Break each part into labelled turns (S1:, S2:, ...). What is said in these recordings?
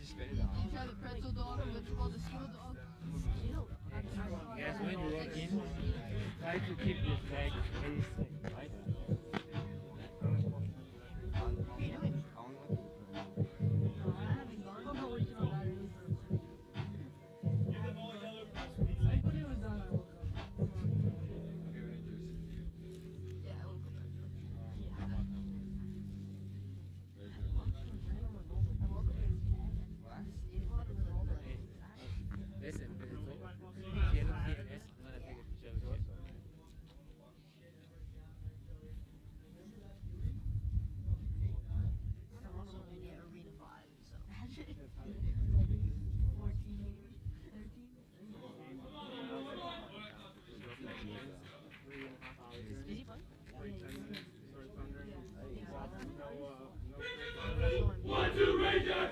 S1: Try the pretzel dog, what's called the steel dog.
S2: Yes, when you walk in, try to keep this bag very safe, right? Listen, quiero que es una de las pictures.
S3: One, two, Rangers!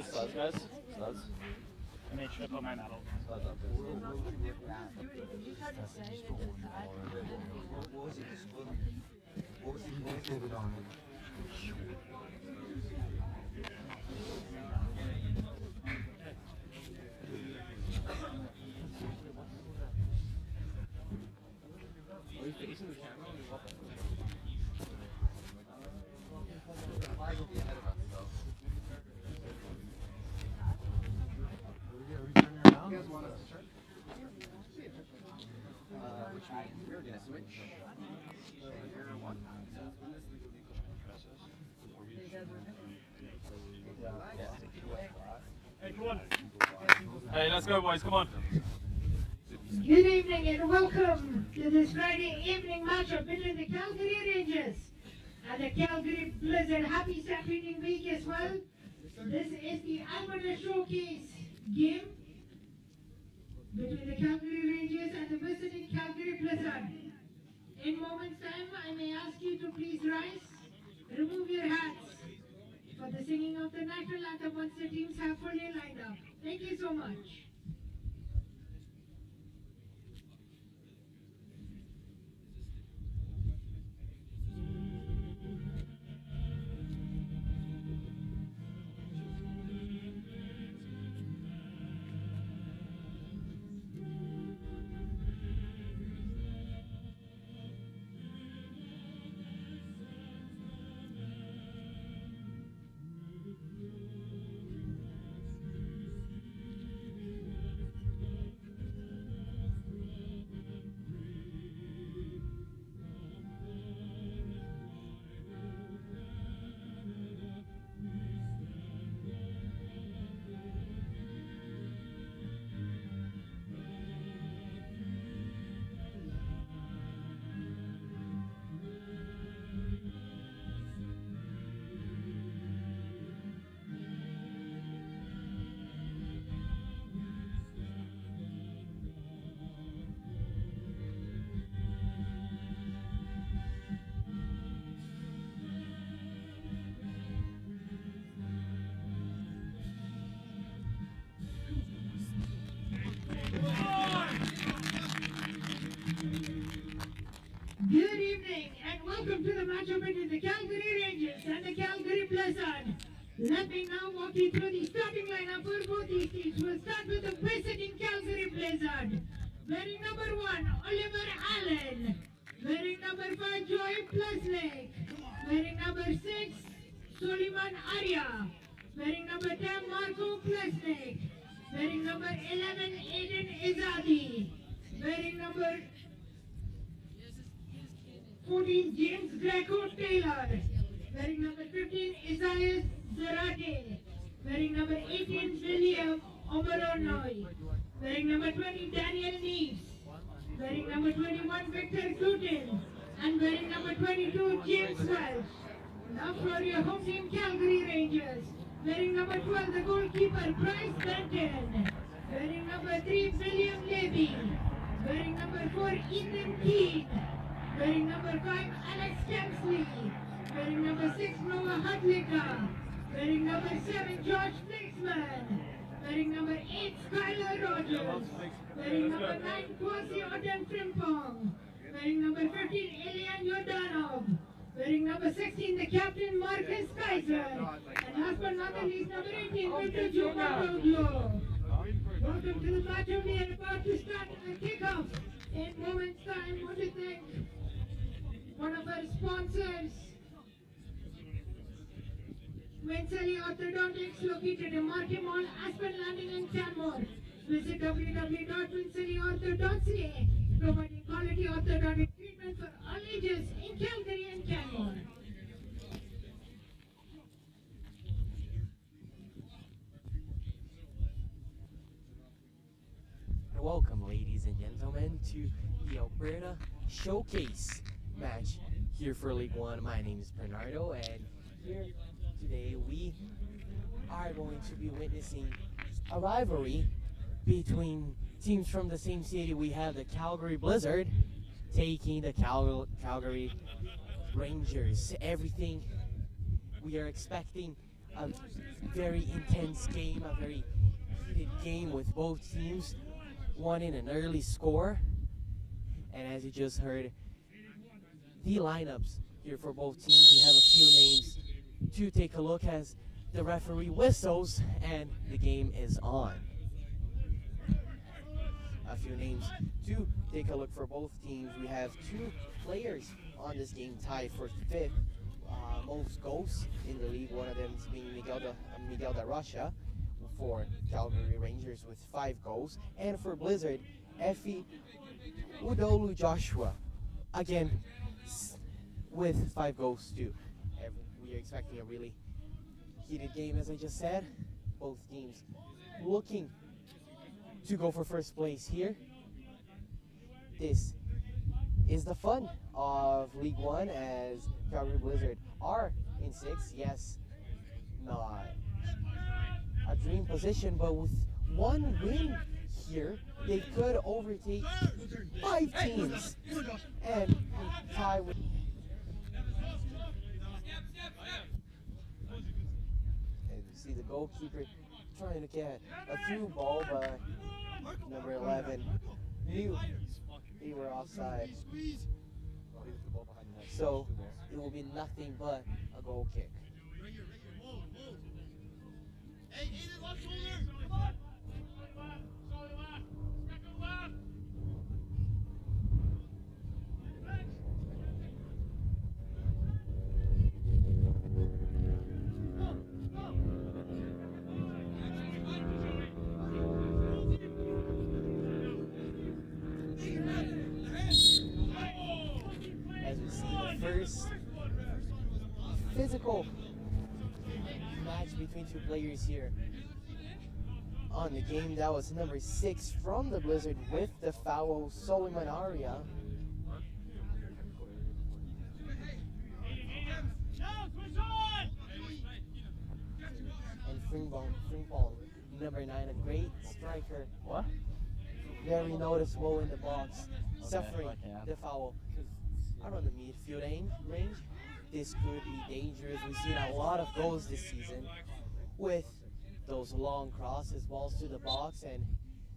S4: Studs, guys. Studs.
S2: I made sure I put my medal.
S4: Studs up there.
S2: Are you facing the camera?
S4: We're gonna switch.
S3: Hey, come on. Hey, let's go, boys. Come on.
S5: Good evening and welcome to this Friday evening matchup between the Calgary Rangers and the Calgary Blizzard. Happy Saturday week as well. This is the Alberta Showcase game between the Calgary Rangers and the visiting Calgary Blizzard. In moments time, I may ask you to please rise, remove your hats for the singing of the national anthem once the teams have fully lined up. Thank you so much. Good evening and welcome to the matchup between the Calgary Rangers and the Calgary Blizzard. Let me now walk you through the starting lineup for both these teams. We'll start with the visiting Calgary Blizzard. Wearing number 1, Oliver Allen. Wearing number 5, Joy Pleslake. Wearing number 6, Soliman Arya. Wearing number 10, Marco Pleslake. Wearing number 11, Aiden Izadi. Wearing number 14, James Greco Taylor. Wearing number 15, Isaiah Zarate. Wearing number 18, William Omeronoy. Wearing number 20, Daniel Neves. Wearing number 21, Victor Glutin. And wearing number 22, James Welsh. Now for your home team, Calgary Rangers. Wearing number 12, the goalkeeper, Bryce Benton. Wearing number 3, William Levy. Wearing number 4, Ethan Keane. Wearing number 5, Alex Kemsley. Wearing number 6, Noah Hudlicker. Wearing number 7, George Flixman. Wearing number 8, Skylar Rogers. Wearing number 9, Kwasi Oden Frimpong. Wearing number 15, Elian Yordanov. Wearing number 16, the captain, Marcus Kaiser. And last but not the least, number 18, Victor Jumagoglo. Welcome to the match. We are about to start a kickoff. In moments time, I want to thank one of our sponsors, Winseley Orthodontics, located in Markham Mall, Aspen Landing and Canmore. Visit www.winselyortho.ca, providing quality orthodontic treatment for all ages in Calgary and Canmore.
S6: Welcome, ladies and gentlemen, to the Alberta Showcase match here for League 1. My name is Bernardo, and here today we are going to be witnessing a rivalry between teams from the same city. We have the Calgary Blizzard taking the Calgary Rangers. Everything we are expecting a very intense game, a very heated game with both teams wanting an early score. And as you just heard, the lineups here for both teams, we have a few names to take a look as the referee whistles and the game is on. A few names to take a look for both teams. We have two players on this game tied for fifth most goals in the league. One of them is being Miguel da Rocha for Calgary Rangers with 5 goals. And for Blizzard, Effie Udolu Joshua, again with 5 goals too. We are expecting a really heated game, as I just said. Both teams looking to go for first place here. This is the fun of League 1 as Calgary Blizzard are in 6th. Yes, not a dream position, but with one win here, they could overtake 5 teams and tie with. And you see the goalkeeper trying to get a through ball, but number 11 knew they were offside. So it will be nothing but a goal kick. As we see the first physical match between two players here on the game. That was number 6 from the Blizzard with the foul, Solomon Aria. And Frimpong, number 9, a great striker.
S4: What?
S6: Very noticeable in the box, suffering the foul around the midfield range. This could be dangerous. We've seen a lot of goals this season with those long crosses, balls to the box, and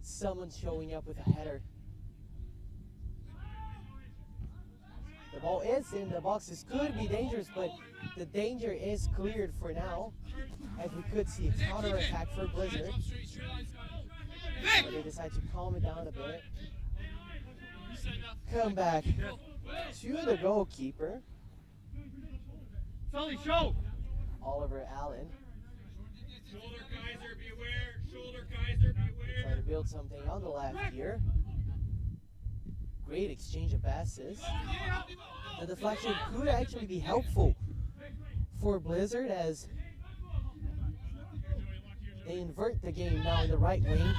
S6: someone showing up with a header. The ball is in the box. This could be dangerous, but the danger is cleared for now, as we could see a counter-attack for Blizzard. But they decide to calm it down a bit. Come back to the goalkeeper,
S3: Sully, show!
S6: Oliver Allen.
S3: Shoulder Kaiser, beware! Shoulder Kaiser, beware!
S6: Try to build something on the left here. Great exchange of passes. The deflection could actually be helpful for Blizzard as they invert the game now in the right wing.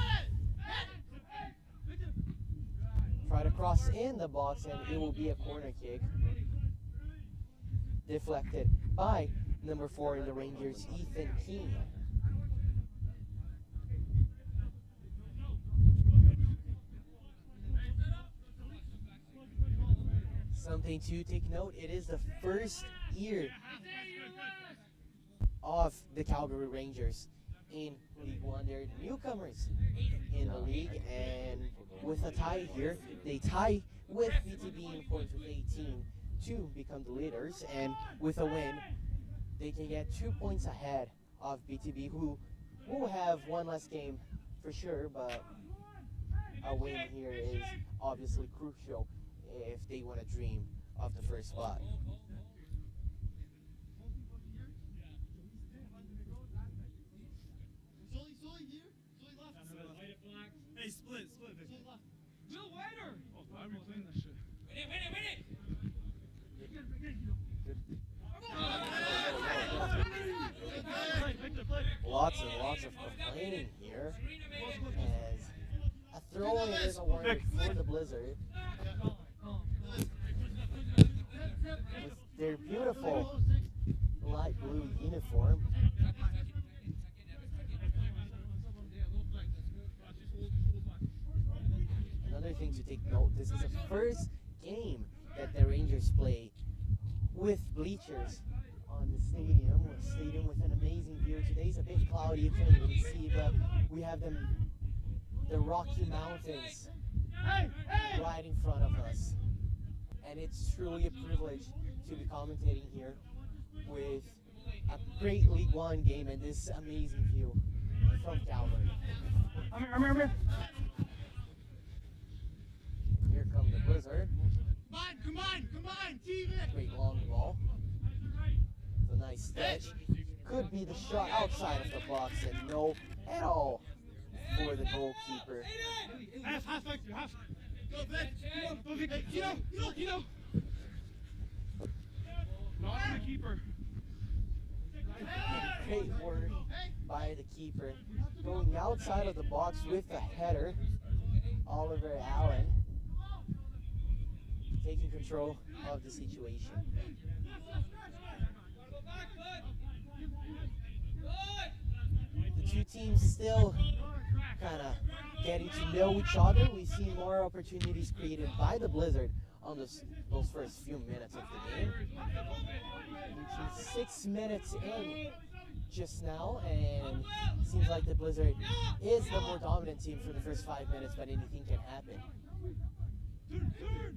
S6: Try to cross in the box and it will be a corner kick. Deflected by number 4 in the Rangers, Ethan Keane. Something to take note, it is the first year of the Calgary Rangers in League 1. They're the newcomers in the league, and with a tie here, they tie with BTB in points with 18 to become the leaders, and with a win, they can get 2 points ahead of BTB, who will have one less game for sure, but a win here is obviously crucial if they want to dream of the first spot.
S3: Hey, split.
S1: Bill Waiter!
S3: Oh, why are we playing that shit?
S6: Lots and lots of complaining here, as a throw-in is awarded for the Blizzard. With their beautiful light blue uniform. Another thing to take note, this is the first game that the Rangers play with bleachers on the stadium. A stadium with an amazing view. Today's a bit cloudy, you can't really see, but we have the Rocky Mountains right in front of us. And it's truly a privilege to be commentating here with a great League 1 game and this amazing view from Calgary.
S2: Remember?
S6: Here come the Blizzard.
S3: Come on, team it!
S6: Great long ball. It's a nice stretch. Could be the shot outside of the box, and no at all for the goalkeeper.
S3: Half. Go, Vic. Kino. Not the keeper.
S6: Great work by the keeper. Going outside of the box with the header. Oliver Allen taking control of the situation. The two teams still kind of getting to know each other. We've seen more opportunities created by the Blizzard on those first few minutes of the game. Reaching 6 minutes in just now, and it seems like the Blizzard is the more dominant team for the first 5 minutes, but anything can happen.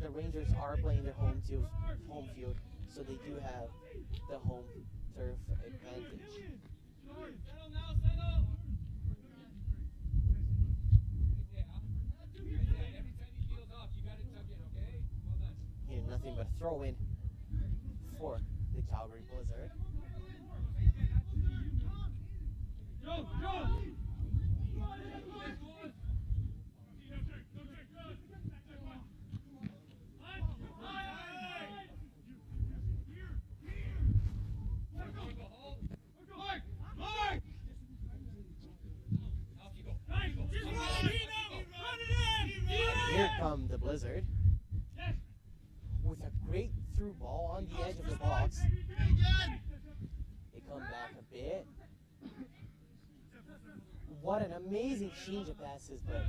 S6: The Rangers are playing their home field, so they do have the home turf advantage. Here, nothing but a throw in for the Calgary Blizzard. Here come the Blizzard with a great through ball on the edge of the box. They come back a bit. What an amazing change of passes, but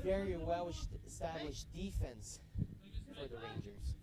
S6: very well established defense for the Rangers.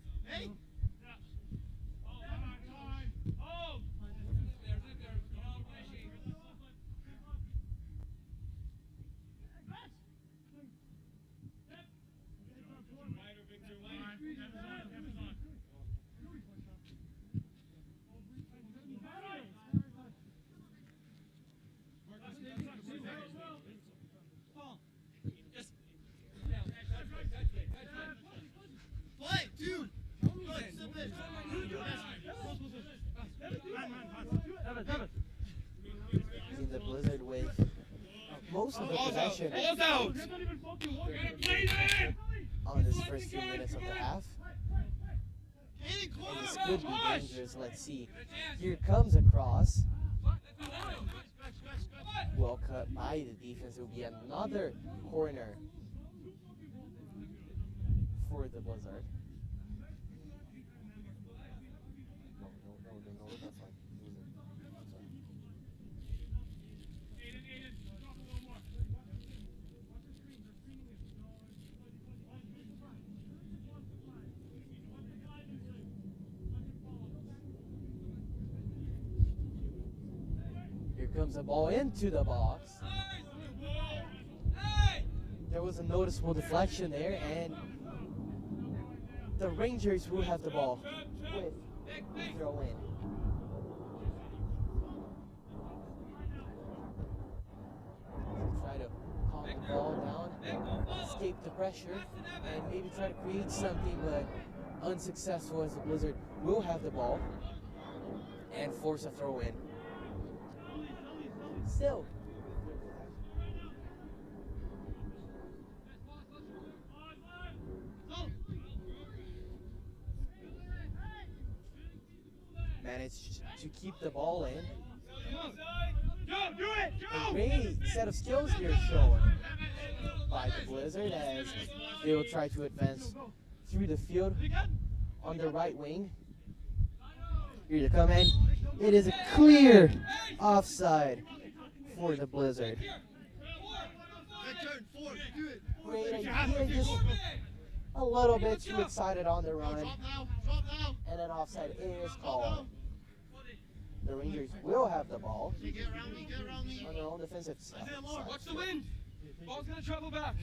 S6: In the Blizzard with most of the possession on this first few minutes of the half. And this could be dangerous. Let's see. Here comes a cross. Well cut by the defense. It will be another corner for the Blizzard. No, that's fine. Here comes the ball into the box. There was a noticeable deflection there, and the Rangers will have the ball with throw in. Try to calm the ball down, escape the pressure, and maybe try to create something, but unsuccessful as the Blizzard will have the ball and force a throw in. Still. Managed to keep the ball in. A great set of skills here shown by the Blizzard as they will try to advance through the field on the right wing. Here to come in. It is a clear offside for the Blizzard. Great idea, just a little bit too excited on the run. And an offside is called. The Rangers will have the ball on their own defensive side.
S1: Watch the wind. Ball's gonna travel back.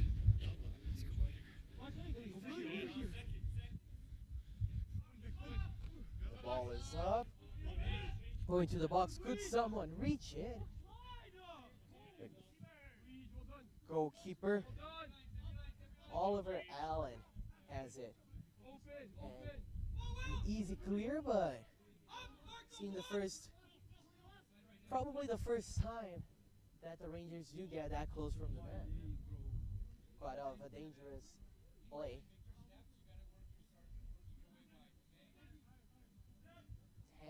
S6: The ball is up. Going to the box. Could someone reach it? Goalkeeper Oliver Allen has it. And easy clear, but seeing probably the first time that the Rangers do get that close from the net. Quite of a dangerous play.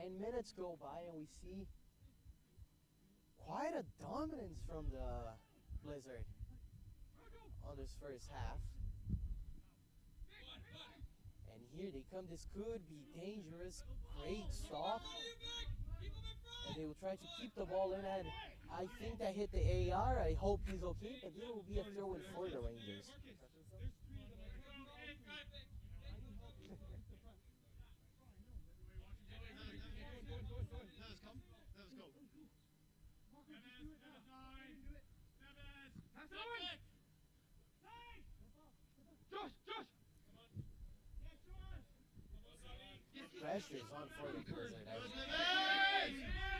S6: 10 minutes go by and we see quite a dominance from the Blizzard on this first half. And here they come. This could be dangerous. Great stop. And they will try to keep the ball in, and I think that hit the AR. I hope he's okay, but it will be a throw in for the Rangers. Pressure is on for the Blizzard.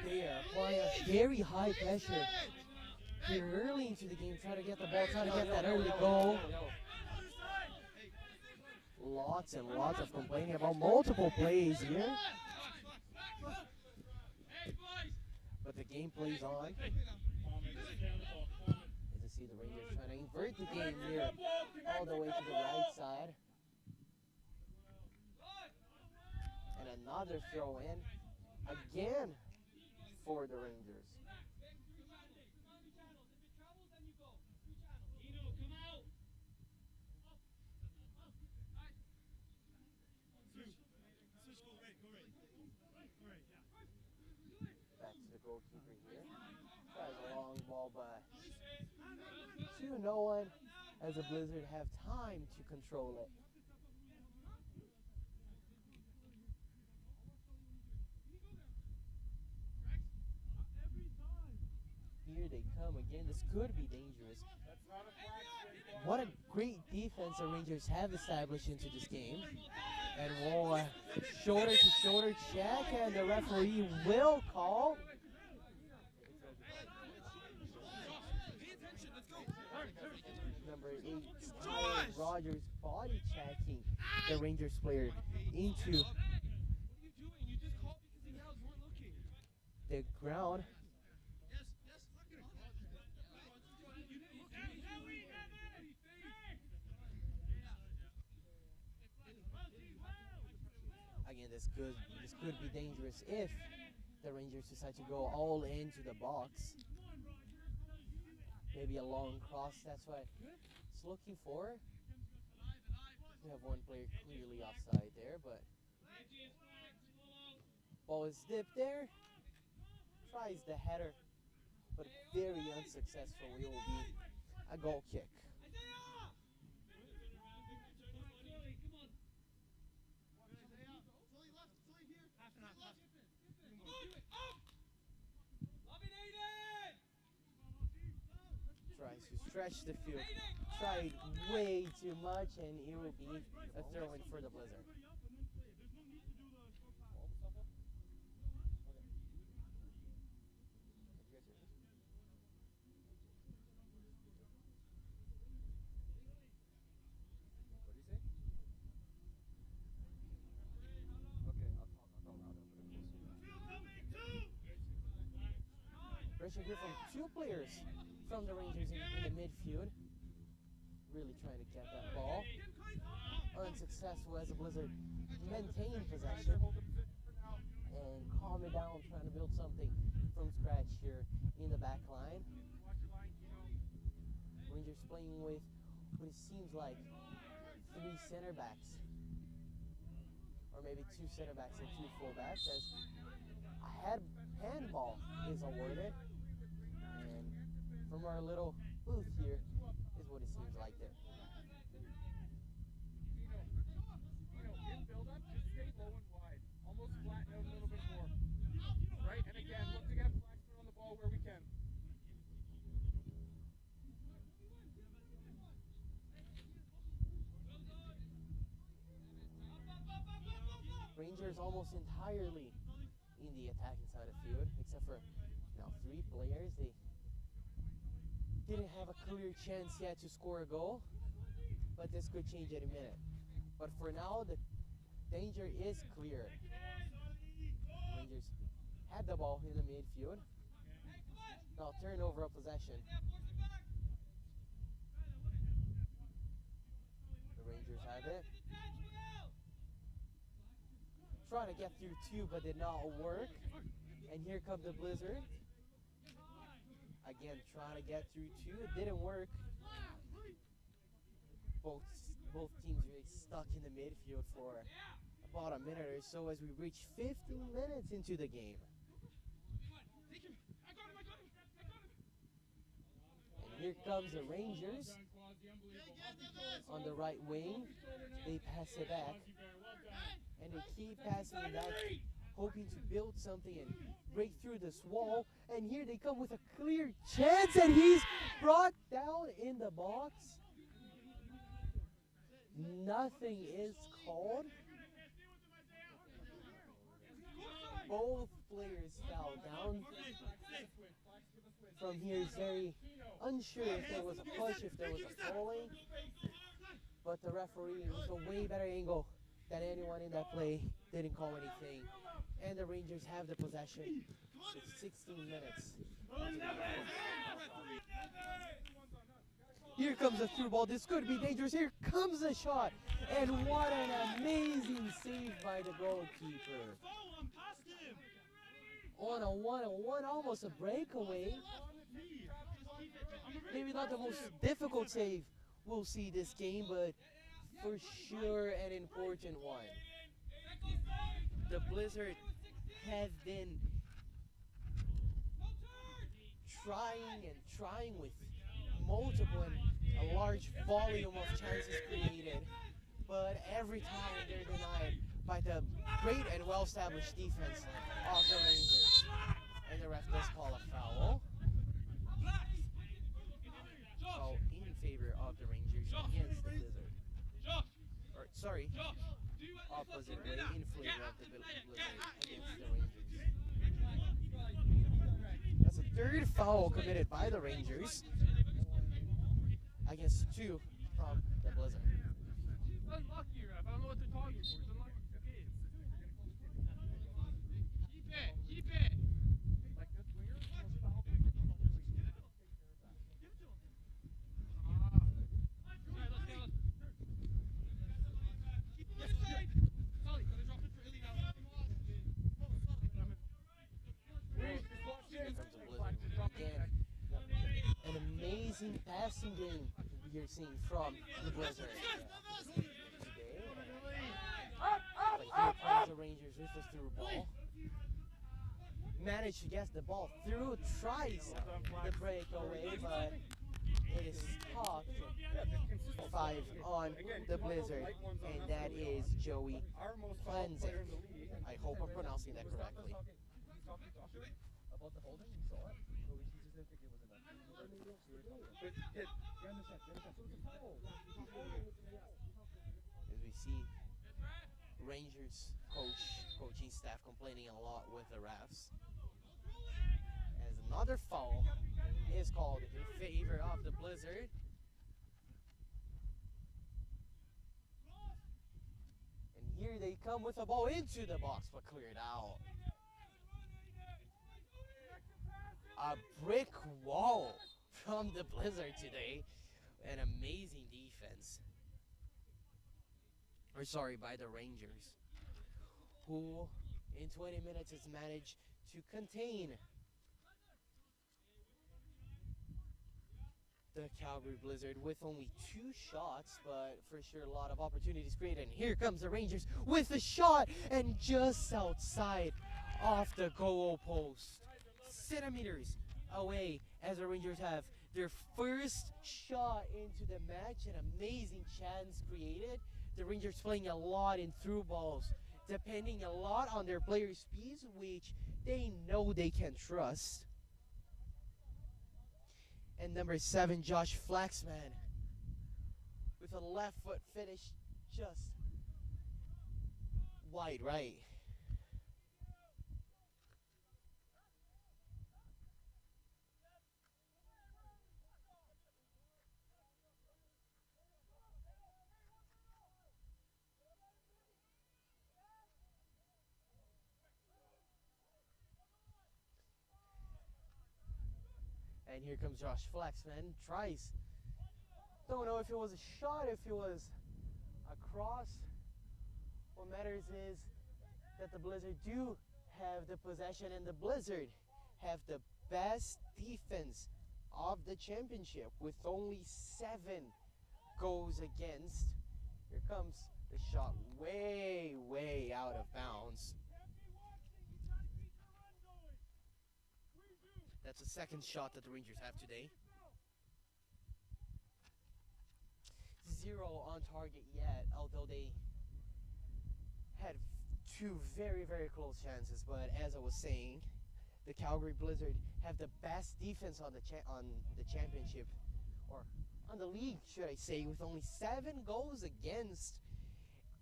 S6: They are applying a very high pressure here early into the game, trying to get the ball, trying to get that early goal. Lots and lots of complaining about multiple plays here. But the game plays on. As you see the Rangers trying to invert the game here all the way to the right side. And another throw in again for the Rangers. Back to the goalkeeper here. Tries a long ball, but 2-0, as the Blizzard have time to control it. Here they come again. This could be dangerous. What a great defense the Rangers have established into this game. And we'll shoulder-to-shoulder check, and the referee will call. Number 8, Rogers body checking the Rangers player into the ground. Again, this could be dangerous if the Rangers decide to go all into the box. Maybe a long cross, that's what it's looking for. We have one player clearly offside there, but ball is dipped there. Tries the header, but very unsuccessful. It will be a goal kick. stretch the field, tried way too much, and it would be a throw-in for the Blizzard. Pressure here from two players from the Rangers in the midfield. Really trying to get that ball. Unsuccessful as the Blizzard maintain possession and calm it down, trying to build something from scratch here in the back line. Rangers playing with what it seems like 3 center backs, or maybe 2 center backs and 2 fullbacks, as a handball is awarded. And from our little booth here is what it seems like there.
S1: In build-up, just stay low and wide. Almost flatten out a little bit more. Right, and again, look to get Flaxman on the ball where we can.
S6: Rangers almost entirely in the attacking side of the field, except for now 3 players. They didn't have a clear chance yet to score a goal, but this could change any minute. But for now, the danger is clear. Rangers had the ball in the midfield. Now turnover of possession. The Rangers have it. Trying to get through 2, but did not work. And here come the Blizzard. Again, trying to get through 2. It didn't work. Both teams really stuck in the midfield for about a minute or so as we reach 15 minutes into the game. And here comes the Rangers on the right wing. They pass it back. And they keep passing it back, hoping to build something and break through this wall. And here they come with a clear chance, and he's brought down in the box. Nothing is called. Both players fell down. From here, it's very unsure if there was a push, if there was a falling. But the referee, with a way better angle than anyone in that play, didn't call anything. And the Rangers have the possession with 16 minutes. Here comes a through ball. This could be dangerous. Here comes a shot. And what an amazing save by the goalkeeper. On a 1-on-1, almost a breakaway. Maybe not the most difficult save we'll see this game, but for sure an important one. The Blizzard have been trying with multiple and a large volume of chances created, but every time they're denied by the great and well-established defense of the Rangers. And the ref does call a foul. Foul in favor of the Rangers against the Blizzard. Or, sorry, opposite way in favor of the Blizzard against the Rangers. That's a 3rd foul committed by the Rangers against 2 from the Blizzard.
S1: He's unlucky, ref. I don't know what they're talking for. He's unlucky. Keep it. Like this winger, foul.
S6: Again, an amazing passing game you're seeing from the Blizzard today. But here comes the Rangers with the through ball. Managed to get the ball through, tries the breakaway, but it is stopped. 5 on the Blizzard, and that is Joey Cleansick. I hope I'm pronouncing that correctly.
S4: About the holding, you saw it? But we just didn't think it was enough.
S6: As we see Rangers coaching staff complaining a lot with the refs. As another foul is called in favor of the Blizzard. And here they come with the ball into the box, but cleared out. A brick wall from the Blizzard today. An amazing defense. Or sorry, by the Rangers, who in 20 minutes has managed to contain the Calgary Blizzard with only 2 shots, but for sure a lot of opportunities created. And here comes the Rangers with a shot, and just outside off the goal post, centimeters away, as the Rangers have their first shot into the match. An amazing chance created. The Rangers playing a lot in through balls, depending a lot on their player speeds, which they know they can trust. And number 7, Josh Flaxman, with a left foot finish just wide right. And here comes Josh Flaxman, tries. Don't know if it was a shot, if it was a cross. What matters is that the Blizzard do have the possession, and the Blizzard have the best defense of the championship with only 7 goals against. Here comes the shot way out of bounds. That's the second shot that the Rangers have today. 0 on target yet, although they had 2 very close chances. But as I was saying, the Calgary Blizzard have the best defense on the championship, or on the league, should I say, with only 7 goals against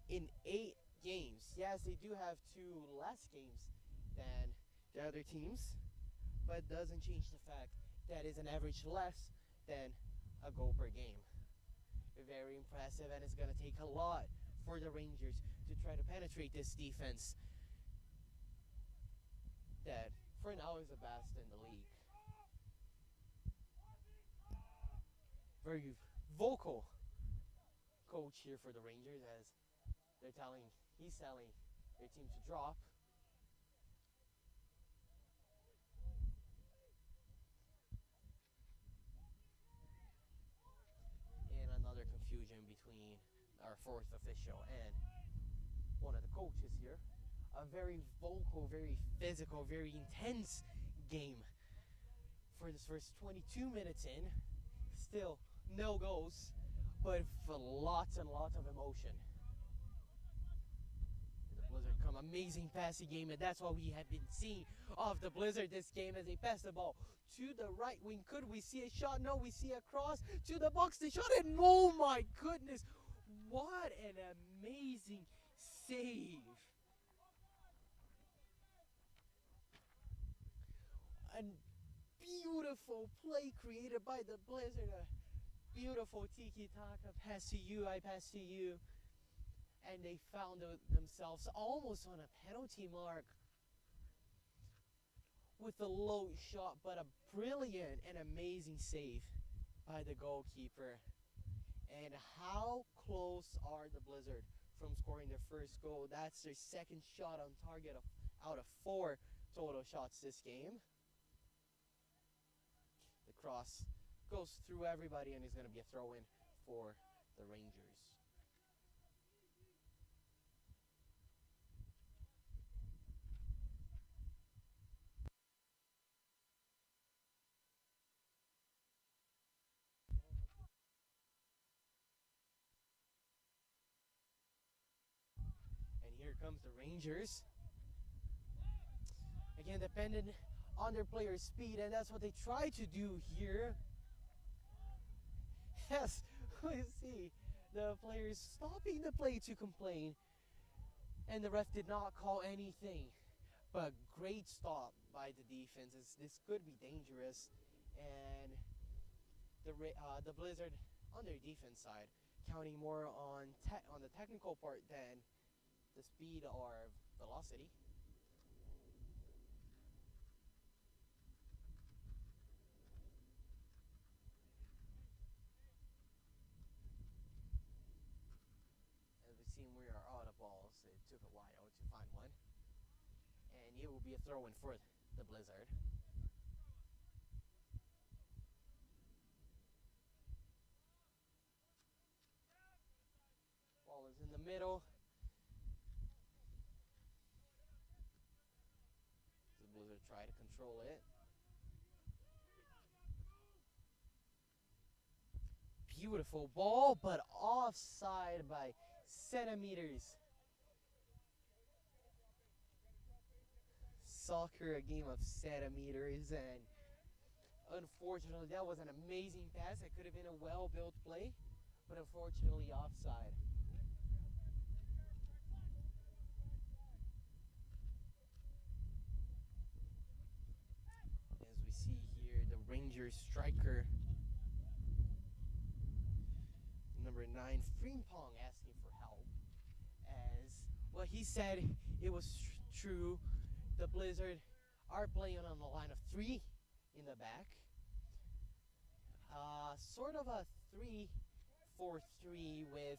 S6: in 8 games. Yes, they do have 2 less games than the other teams, but doesn't change the fact that is an average less than a goal per game. Very impressive, and it's going to take a lot for the Rangers to try to penetrate this defense that for now is the best in the league. Very vocal coach here for the Rangers, as he's telling their team to drop. Confusion between our 4th official and one of the coaches here. A very vocal, very physical, very intense game for this first 22 minutes in. Still no goals, but for lots and lots of emotion. The Blizzard come amazing passing game, and that's what we have been seeing of the Blizzard this game, as they pass the ball to the right wing. Could we see a shot? No, we see a cross to the box. They shot it. Oh my goodness. What an amazing save. A beautiful play created by the Blizzard. A beautiful tiki-taka. Pass to you, I pass to you. And they found themselves almost on a penalty mark with a low shot, but a brilliant and amazing save by the goalkeeper. And how close are the Blizzard from scoring their first goal? That's their second shot on target out of 4 total shots this game. The cross goes through everybody, and is going to be a throw-in for the Rangers. Here comes the Rangers. Again, dependent on their players' speed, and that's what they try to do here. Yes, we see the players stopping the play to complain, and the ref did not call anything. But great stop by the defense. This could be dangerous, and the Blizzard on their defense side counting more on the technical part than the speed or velocity. As we've seen, we are out of balls. It took a while to find one, and it will be a throw-in for the Blizzard. Ball is in the middle. The Blizzard try to control it. Beautiful ball, but offside by centimeters. Soccer, a game of centimeters, and unfortunately that was an amazing pass. It could have been a well-built play, but unfortunately offside. As we see here, the Rangers striker, number 9, Frimpong, asking for help. As well, he said it was true. The Blizzard are playing on the line of 3 in the back. Sort of a 3-4-3 with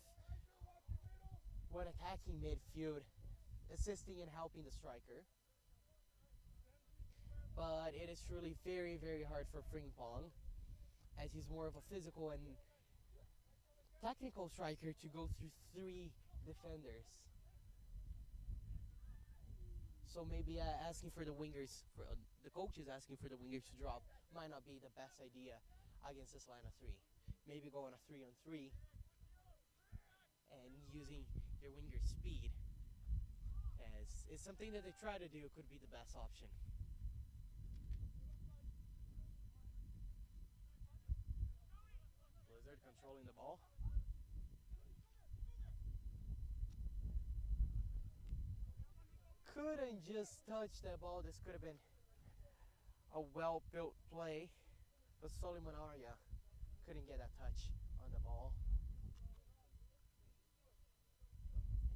S6: one attacking midfield assisting and helping the striker. But it is truly very, very hard for Frimpong, as he's more of a physical and technical striker, to go through 3 defenders. So maybe asking for the wingers, the coach is asking for the wingers to drop, might not be the best idea against this line of 3. Maybe go on a 3-on-3 and using your winger speed, as it's something that they try to do, could be the best option. Blizzard controlling the ball. Couldn't just touch that ball. This could have been a well-built play, but Solomon Arya couldn't get that touch on the ball.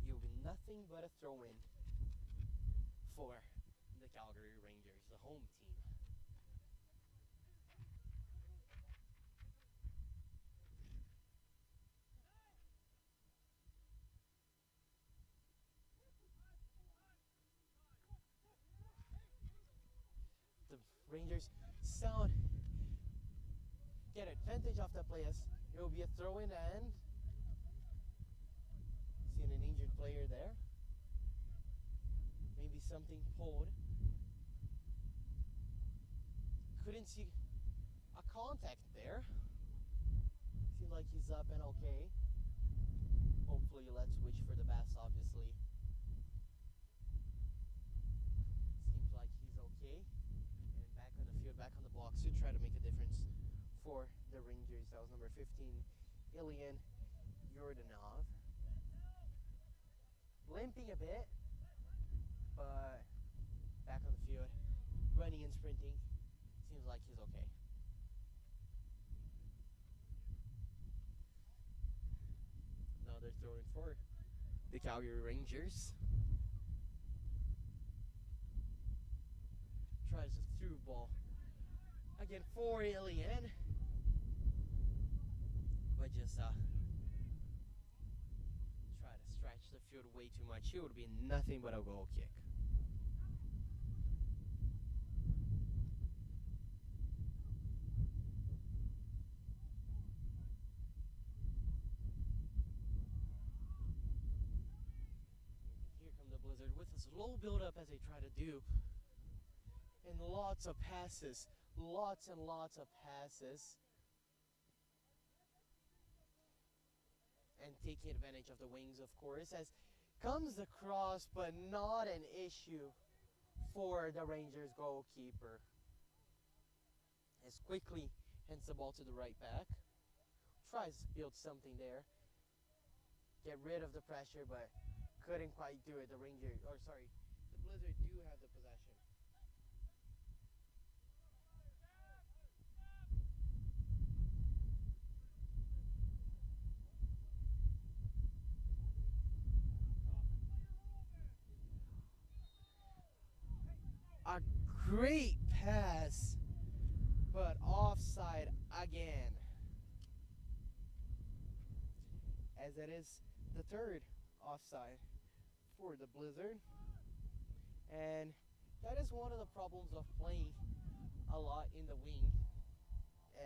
S6: It will be nothing but a throw-in for the Calgary Rangers, the home team. Rangers get advantage of the play, as it will be a throw-in, and seeing an injured player there. Maybe something pulled. Couldn't see a contact there. Seems like he's up and okay. Hopefully let's wish for the best, obviously. Seems like he's okay. Back on the field, back on the box to try to make a difference for the Rangers. That was number 15, Ilyan Yordanov. Limping a bit, but back on the field, running and sprinting. Seems like he's okay. Another throw-in for the Calgary Rangers. Tries a through ball again for Ilyan, but just try to stretch the field way too much. It would be nothing but a goal kick. Here come the Blizzard with a slow build-up, as they try to do. And lots of passes, lots and lots of passes. And taking advantage of the wings, of course, as comes the cross, but not an issue for the Rangers goalkeeper. As quickly hands the ball to the right back. tries to build something there, get rid of the pressure, but couldn't quite do it. The Blizzard do have the possession. A great pass, but offside again. As it is the third offside for the Blizzard. And that is one of the problems of playing a lot in the wing,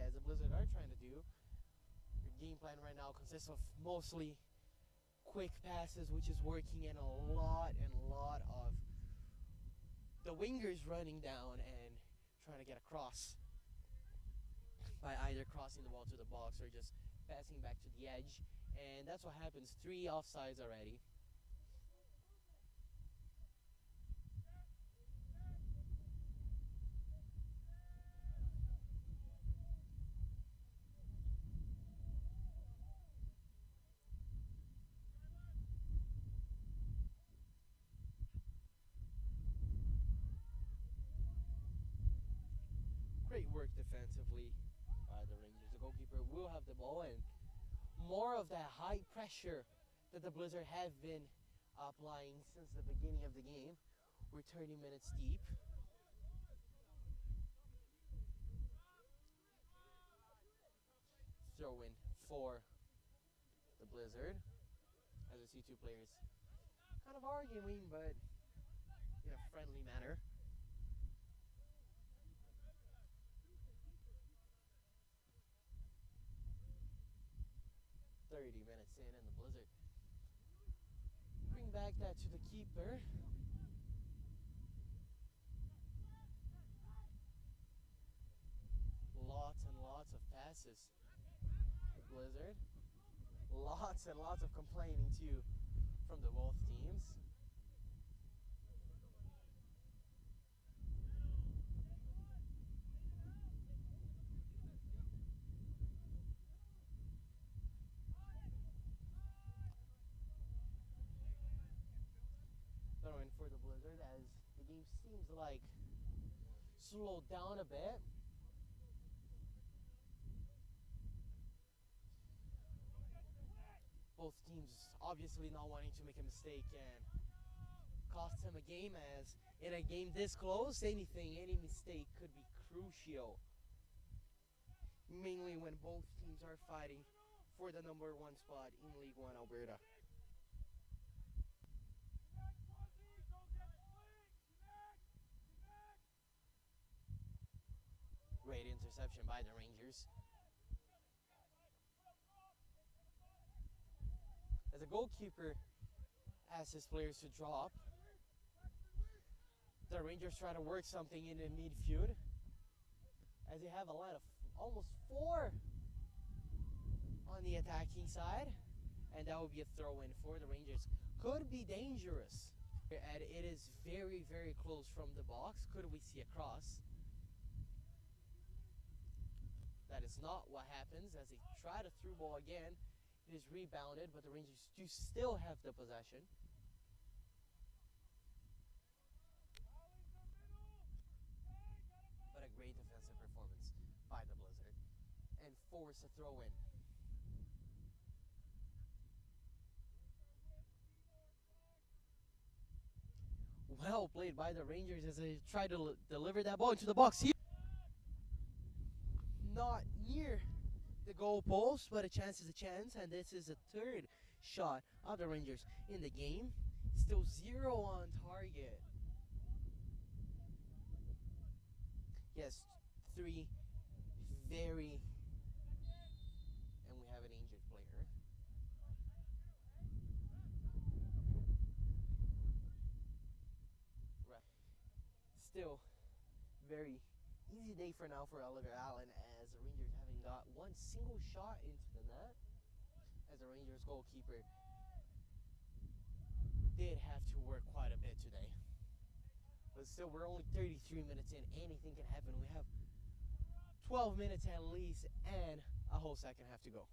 S6: as the Blizzard are trying to do. Your game plan right now consists of mostly quick passes, which is working, and a lot of the wingers running down and trying to get across by either crossing the ball to the box or just passing back to the edge. And that's what happens. 3 offsides already. Great work defensively by the Rangers. The goalkeeper will have the ball, and more of that high pressure that the Blizzard have been applying since the beginning of the game. We're 30 minutes deep. Throw in for the Blizzard, as we see 2 players kind of arguing, but in a friendly manner. 30 minutes in, and the Blizzard bring back that to the keeper. Lots and lots of passes. The Blizzard. Lots and lots of complaining too from the both teams. Throwing for the Blizzard as the game seems like slowed down a bit. Both teams obviously not wanting to make a mistake and cost him a game, as in a game this close, any mistake could be crucial. Mainly when both teams are fighting for the #1 spot in League 1 Alberta. Great interception by the Rangers. As the goalkeeper asks his players to drop, the Rangers try to work something in the midfield, as they have a line of almost 4 on the attacking side, and that would be a throw-in for the Rangers. Could be dangerous, and it is very close from the box. Could we see a cross? That is not what happens, as they try to through ball again. It is rebounded, but the Rangers do still have the possession. But a great defensive performance by the Blizzard, and force a throw-in. Well played by the Rangers as they try to deliver that ball into the box here. Not near the goal post, but a chance is a chance, and this is the 3rd shot of the Rangers in the game. Still 0 on target. Yes, 3 very, and we have an injured player. Right. Still very easy day for now for Oliver Allen, as the Rangers having got 1 single shot into the net, as the Rangers goalkeeper did have to work quite a bit today. But still, we're only 33 minutes in. Anything can happen. We have 12 minutes at least and a whole second half to go.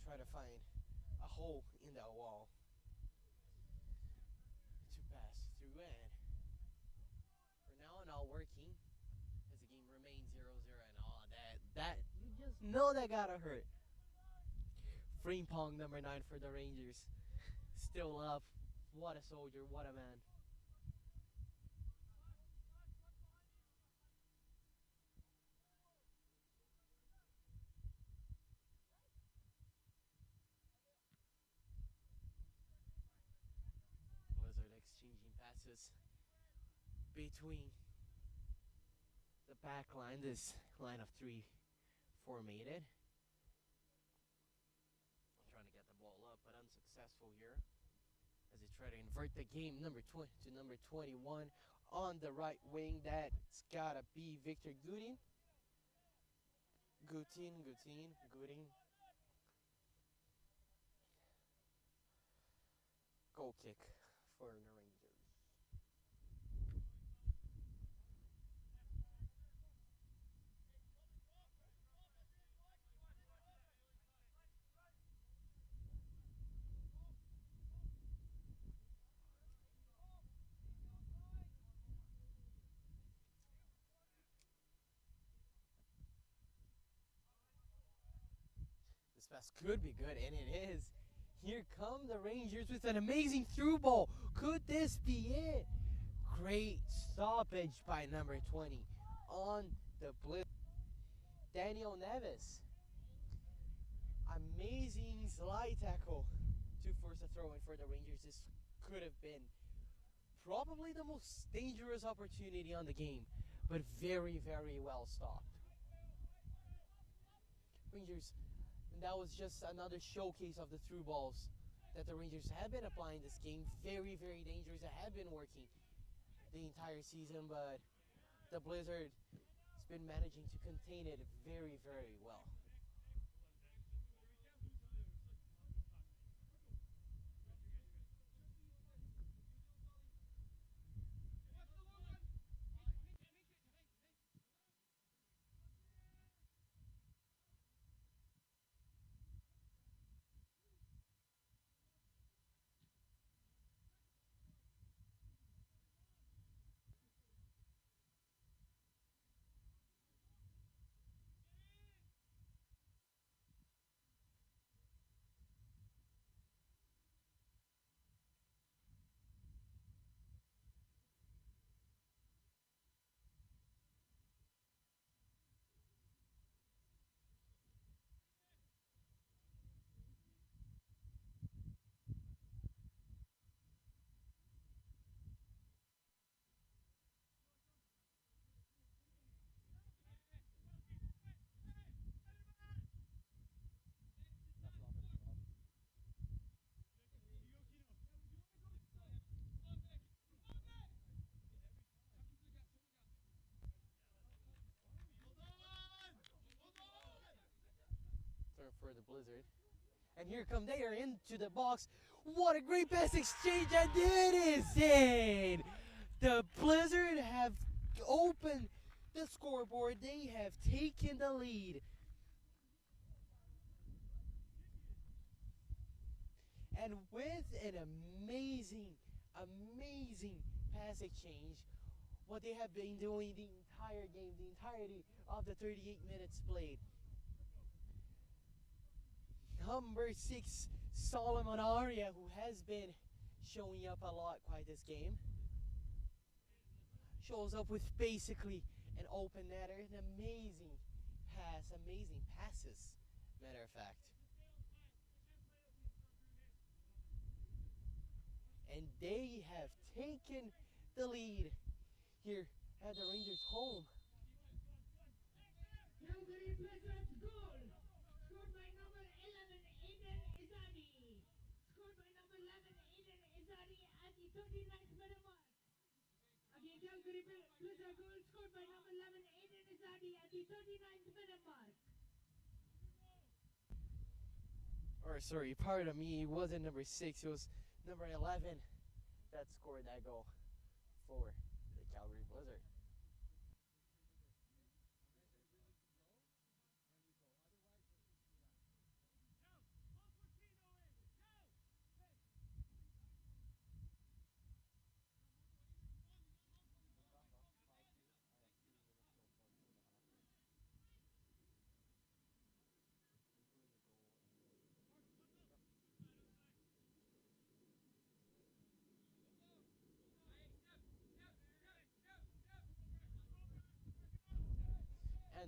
S6: try to find a hole in that wall to pass through, and for now not working as the game remains 0-0, and all that you just know that gotta hurt. Frimpong, number 9 for the Rangers, still up. What a soldier, what a man. Blizzard exchanging passes between the back line, this line of 3 formated. Trying to get the ball up, but unsuccessful here as they try to invert the game. Number 20 to number 21 on the right wing. That's gotta be Victor Gudin. Gudin. Goal kick for the Rangers. This pass could be good, and it is. Here come the Rangers with an amazing through ball. Could this be it? Great stoppage by number 20 on the blitz. Daniel Neves. Amazing slide tackle to force a throw in for the Rangers. This could have been probably the most dangerous opportunity on the game, but very, very well stopped. Rangers, and that was just another showcase of the through balls that the Rangers have been applying this game. Very, very dangerous. It have been working the entire season, but the Blizzard has been managing to contain it very, very well. Turn for the Blizzard. And here come they are into the box. What a great pass exchange, and it is in! The Blizzard have opened the scoreboard. They have taken the lead. And with an amazing pass exchange, what they have been doing the entire game, the entirety of the 38 minutes played. Number 6, Solomon Aria, who has been showing up a lot quite this game, shows up with basically an open netter, an amazing passes, matter of fact. And they have taken the lead here at the Rangers' home.
S5: Calgary Blizzard's goal, scored by number 11, Aiden Izadi. Scored by number 11, Aiden Izadi at the 39th minute mark. Again, Calgary Blizzard goal, scored by number 11, Aiden Izadi at the 39th minute mark.
S6: Or sorry, pardon me, it wasn't number 6, it was number 11 that scored that goal for the Calgary Blizzard.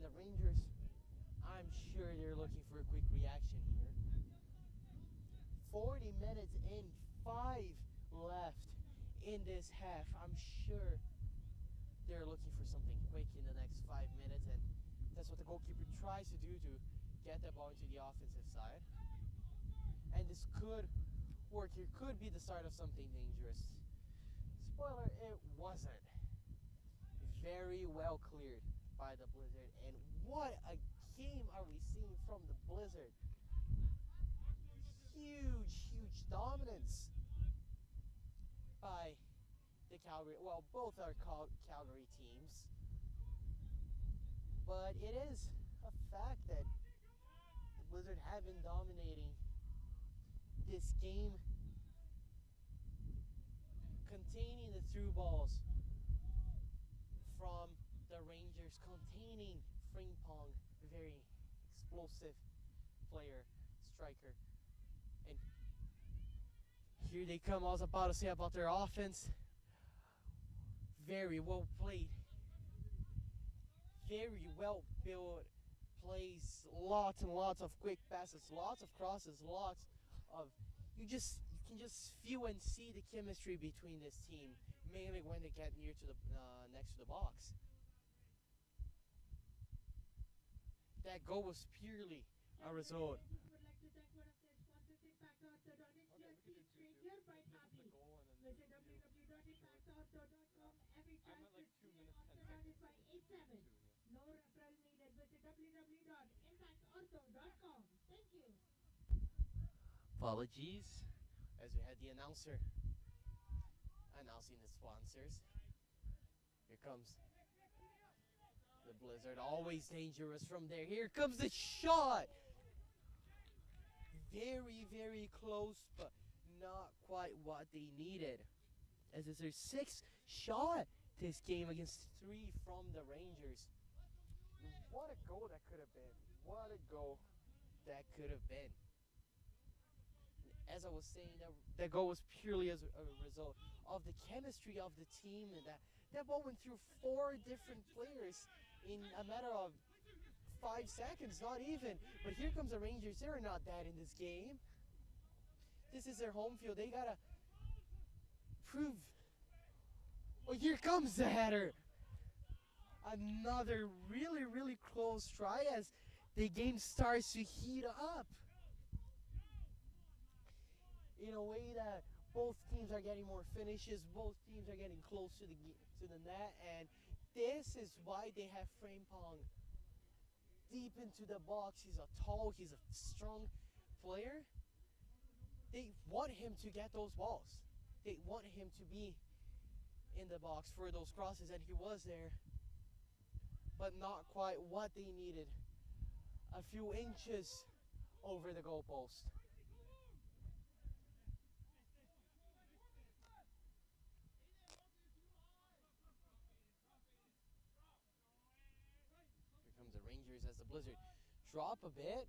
S6: the Rangers, I'm sure they're looking for a quick reaction here. 40 minutes in, 5 left in this half. I'm sure they're looking for something quick in the next 5 minutes, and that's what the goalkeeper tries to do to get the ball into the offensive side. And this could work here, could be the start of something dangerous. Spoiler, it wasn't. Very well cleared by the Blizzard, and what a game are we seeing from the Blizzard. Huge dominance by the Calgary, well, both are Calgary teams, but it is a fact that the Blizzard have been dominating this game, containing the through balls from the Rangers, containing Frimpong, a very explosive player, striker. And here they come. I was about to say about their offense. Very well played. Very well built plays. Lots and lots of quick passes, lots of crosses, lots of you can just feel and see the chemistry between this team, mainly when they get near to the next to the box. That goal was purely a result.
S5: Would like to thank one of their sponsors, Impact Orthodontics. Your teeth straight, you're quite happy. Visit www.impactortho.com. Every child fits today surrounded by 87. No referral needed. Visit www.impactortho.com. Thank you.
S6: Apologies, as we had the announcer announcing the sponsors. Here comes the Blizzard, always dangerous from there. Here comes the shot. Very close, but not quite what they needed. As it's their 6th shot this game against 3 from the Rangers. What a goal that could have been. What a goal that could have been. As I was saying, that goal was purely as a result of the chemistry of the team, and that ball went through 4 different players in a matter of 5 seconds, not even. But here comes the Rangers. They're not bad in this game. This is their home field. They gotta prove. Oh, here comes the header. Another really close try as the game starts to heat up. In a way that both teams are getting more finishes, both teams are getting close to the net, and this is why they have Frimpong deep into the box. He's a strong player. They want him to get those balls. They want him to be in the box for those crosses, and he was there, but not quite what they needed. A few inches over the goalpost. The Rangers as the Blizzard drop a bit.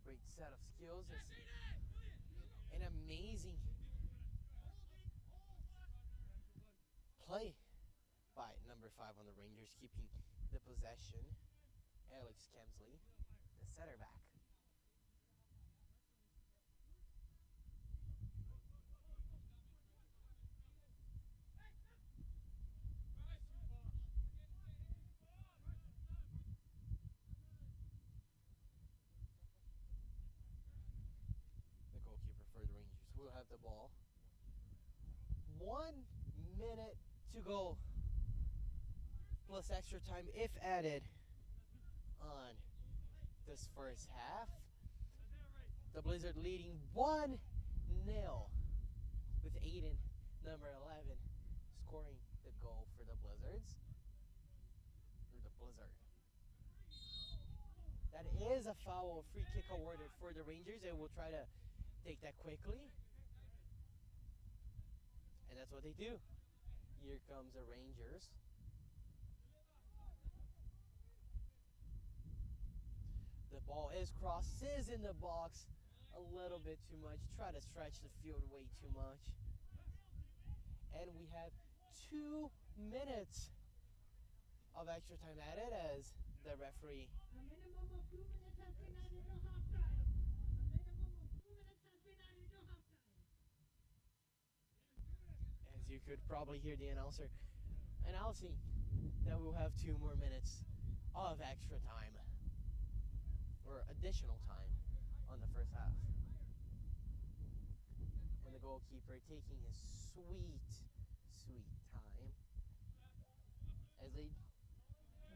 S6: Great set of skills. It's an amazing play by number 5 on the Rangers, keeping the possession. Alex Kemsley, the center back. Will have the ball. 1 minute to go, plus extra time if added on this first half. The Blizzard leading 1-0 with Aiden, number 11, scoring the goal for the Blizzards. Or the Blizzard. That is a foul, a free kick awarded for the Rangers, and we'll try to take that quickly. And that's what they do. Here comes the Rangers. The ball is crossed, is in the box a little bit too much, try to stretch the field way too much. And we have 2 minutes of extra time added as the referee.
S5: A minimum of 2 minutes has been added to halftime. A minimum of 2 minutes has been added to halftime.
S6: As you could probably hear the announcer announcing that we'll have 2 more minutes of extra time or additional time on the first half. And the goalkeeper taking his sweet time as they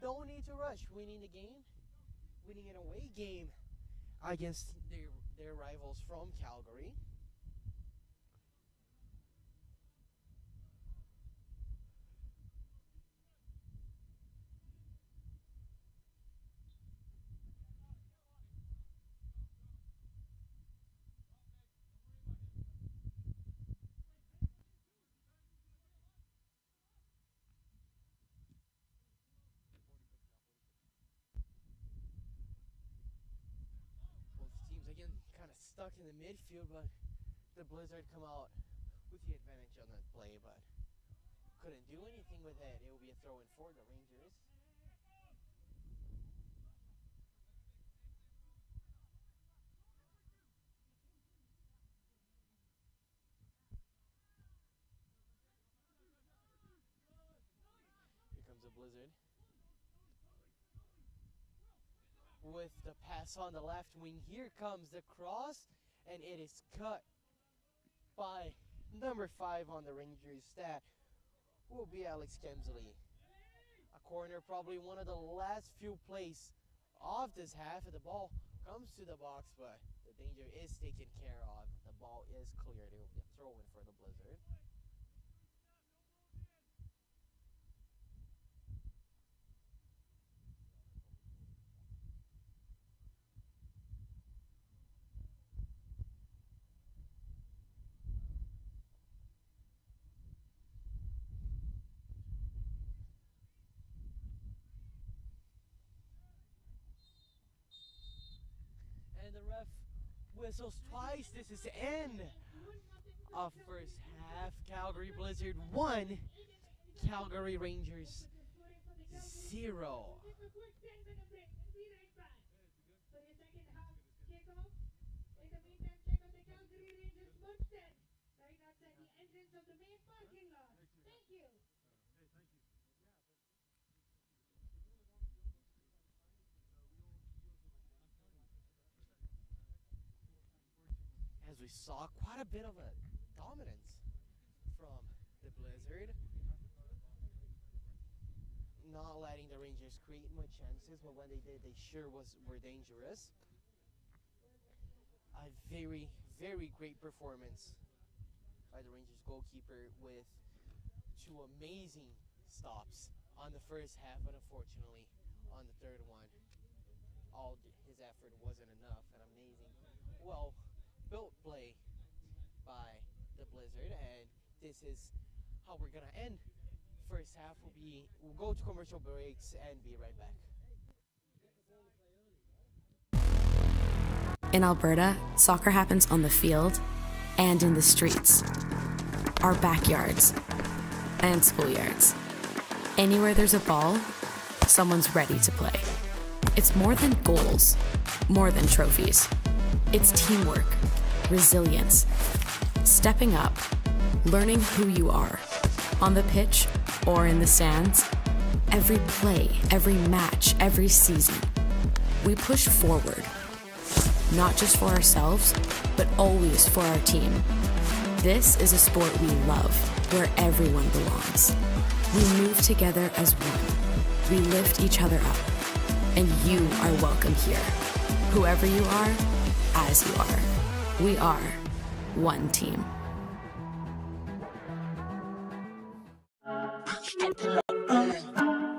S6: don't need to rush, winning the game, winning an away game against their rivals from Calgary. Again, kind of stuck in the midfield, but the Blizzard come out with the advantage on that play, but couldn't do anything with it. It will be a throw-in for the Rangers. Here comes the Blizzard. With the pass on the left wing, here comes the cross, and it is cut by number 5 on the Rangers stat, who will be Alex Kemsley. A corner, probably one of the last few plays of this half. The ball comes to the box, but the danger is taken care of. The ball is cleared. It will be a throw-in for the Blizzard. And the ref whistles twice. This is the end of first half. Calgary Blizzard 1, Calgary Rangers 0.
S5: Take a quick 10-minute break and be right back. For your second half kickoff. In the meantime, check out the Calgary Rangers merch stand right outside the entrance of the main parking lot. Thank you.
S6: As we saw quite a bit of a dominance from the Blizzard, not letting the Rangers create much chances, but when they did, they sure were dangerous. A very, very great performance by the Rangers goalkeeper with 2 amazing stops on the first half, but unfortunately on the third one, his effort wasn't enough. An amazing, well-built play by the Blizzard, and this is how we're gonna end first half. We'll go to commercial breaks and be right back.
S7: In Alberta, soccer happens on the field and in the streets, our backyards, and schoolyards. Anywhere there's a ball, someone's ready to play. It's more than goals, more than trophies. It's teamwork, resilience, stepping up, learning who you are, on the pitch or in the stands. Every play, every match, every season, we push forward. Not just for ourselves, but always for our team. This is a sport we love, where everyone belongs. We move together as one. We lift each other up. And you are welcome here. Whoever you are, as you are. We are one team.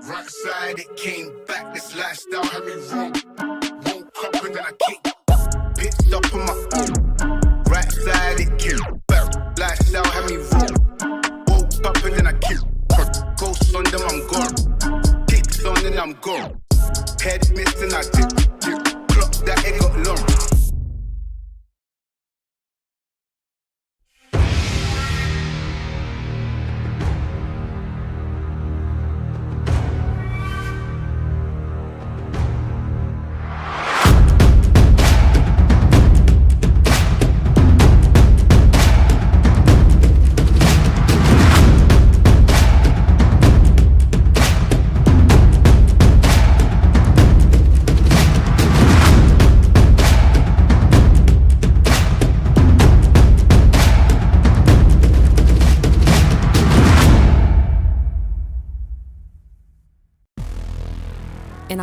S8: Right side, it came back. This lifestyle had me wrong. Woke up and then I kicked. Picked up on my own. Right side, it came back. Lifestyle had me wrong. Woke up and then I kicked. Ghosts on them, I'm gone. Kicks on and I'm gone. Head missing, I dip. Clock that it got long.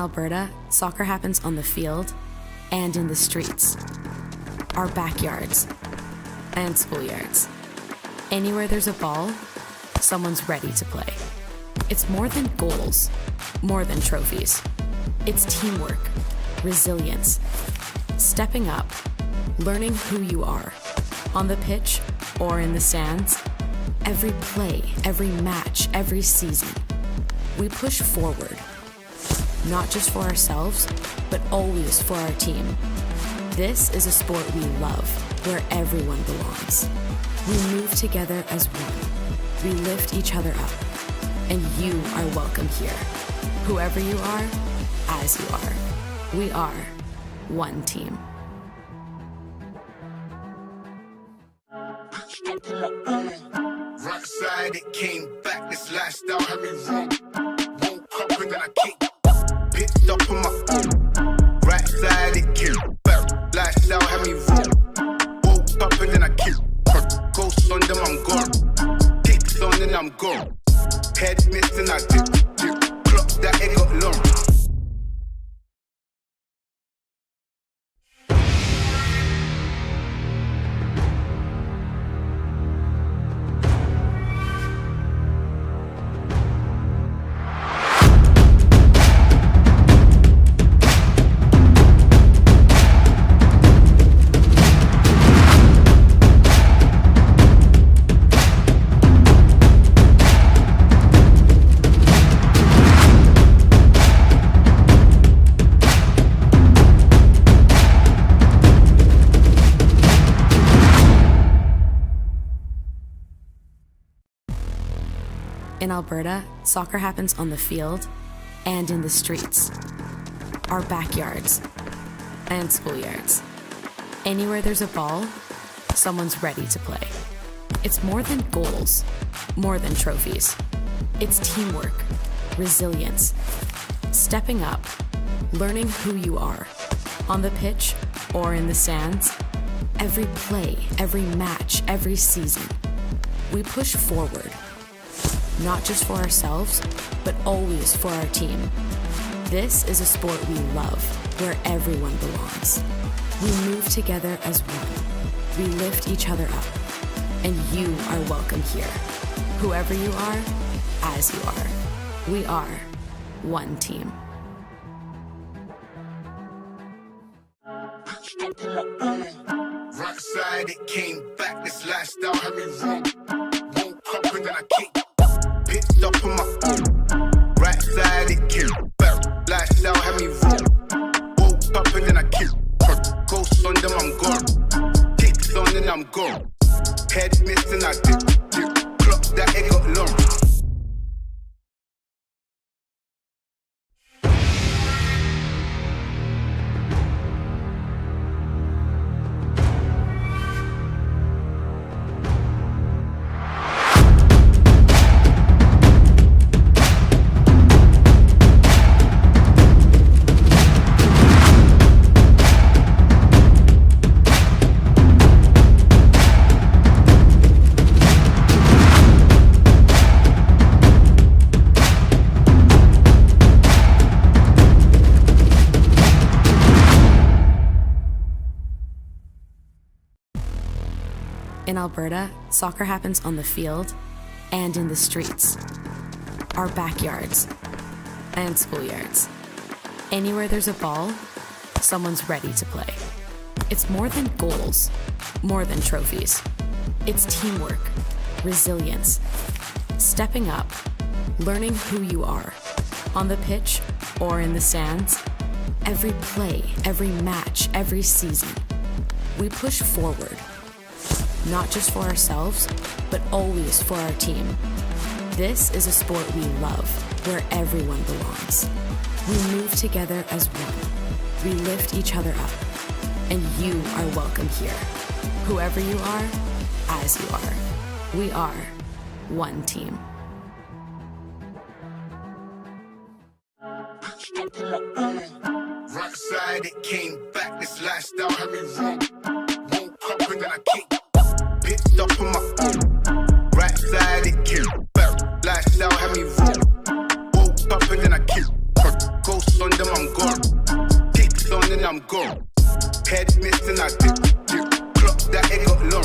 S7: In Alberta, soccer happens on the field and in the streets, our backyards, and schoolyards. Anywhere there's a ball, someone's ready to play. It's more than goals, more than trophies. It's teamwork, resilience, stepping up, learning who you are, on the pitch or in the stands. Every play, every match, every season, we push forward, not just for ourselves, but always for our team. This is a sport we love, where everyone belongs. We move together as one. We lift each other up, and you are welcome here. Whoever you are, as you are. We are one team.
S8: Right side, it came back. This lifestyle had me wrong. Woke up and then I kicked. Picked up on my own. Right side, it came back. Lifestyle had me wrong. Woke up and then I kicked. Ghost on them, I'm gone. Kicks on and I'm gone. Head missed and I dip. Clock that it got long.
S7: In Alberta, soccer happens on the field and in the streets, our backyards, and schoolyards. Anywhere there's a ball, someone's ready to play. It's more than goals, more than trophies. It's teamwork, resilience, stepping up, learning who you are, on the pitch or in the stands. Every play, every match, every season, we push forward, not just for ourselves, but always for our team. This is a sport we love, where everyone belongs. We move together as one. We lift each other up, and you are welcome here. Whoever you are, as you are. We are one team.
S8: Right side, it came back. This lifestyle had me wrong. Woke up and then I kicked. Picked up on my own. Right side, it came back. Lifestyle had me wrong. Woke up and then I kicked. Ghost on them, I'm gone. Kicks on and I'm gone. Head missed and I dip. Clock that it got long.
S7: In Alberta, soccer happens on the field and in the streets, our backyards, and schoolyards. Anywhere there's a ball, someone's ready to play. It's more than goals, more than trophies. It's teamwork, resilience, stepping up, learning who you are, on the pitch or in the stands. Every play, every match, every season, we push forward, not just for ourselves, but always for our team. This is a sport we love, where everyone belongs. We move together as one. We lift each other up, and you are welcome here. Whoever you are, as you are. We are one team.
S8: Right side, it came back. This lifestyle had me wrong. Woke up and then I kicked. Picked up on my own. Right side, it came back. Lifestyle had me wrong. Woke up and then I kicked. Ghost on them, I'm and I'm gone. Head missed and I dip. Clock that it got long.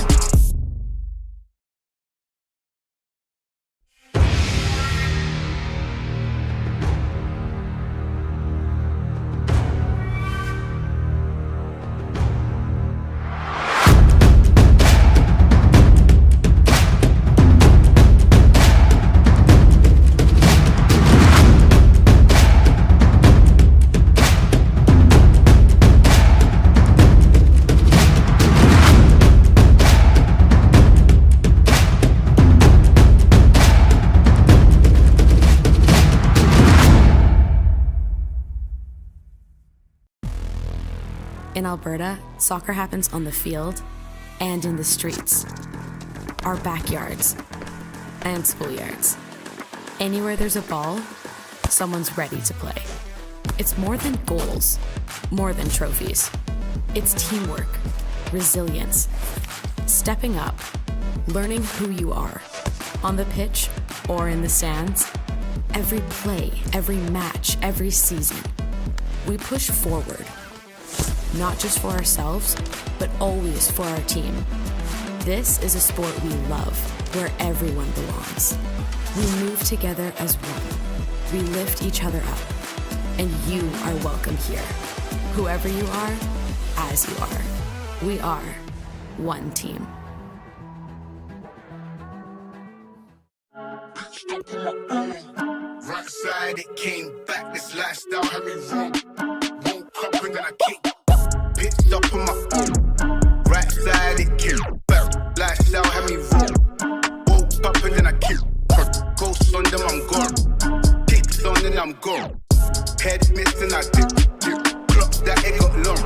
S7: In Alberta, soccer happens on the field and in the streets, our backyards and schoolyards. Anywhere there's a ball, someone's ready to play. It's more than goals, more than trophies. It's teamwork, resilience, stepping up, learning who you are, on the pitch or in the stands. Every play, every match, every season, we push forward. Not just for ourselves, but always for our team. This is a sport we love, where everyone belongs. We move together as one. We lift each other up. And you are welcome here. Whoever you are, as you are. We are one team.
S8: Right side, it came back. This lifestyle had me wrong. Woke up and then I kicked. Picked up on my own. Right side, it came back. Lifestyle had me wrong. Woke up and then I kicked. Ghosts on them, I'm gone. Kicks on and I'm gone. Head missed and I dip. Clock that it got long.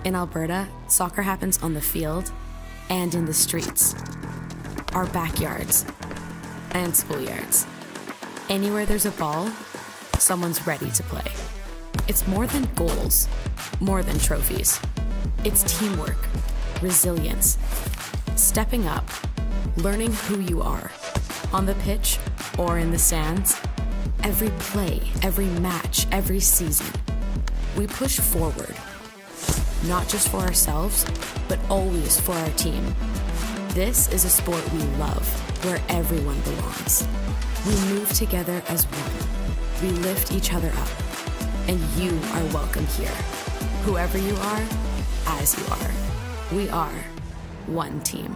S7: In Alberta, soccer happens on the field and in the streets, our backyards and schoolyards. Anywhere there's a ball, someone's ready to play. It's more than goals, more than trophies. It's teamwork, resilience, stepping up, learning who you are, on the pitch or in the stands. Every play, every match, every season, we push forward. Not just for ourselves, but always for our team. This is a sport we love, where everyone belongs. We move together as one. We lift each other up. And you are welcome here. Whoever you are, as you are. We are one team.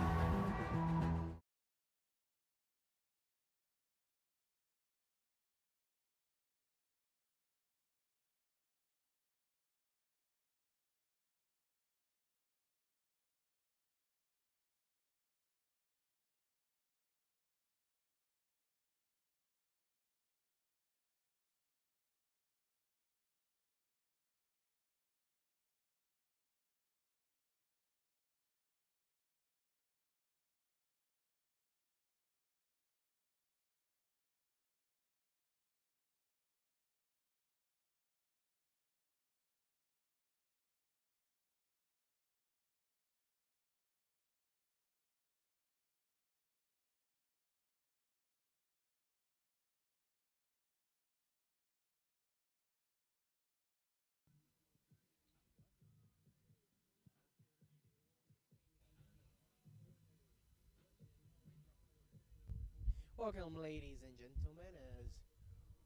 S6: Welcome, ladies and gentlemen, as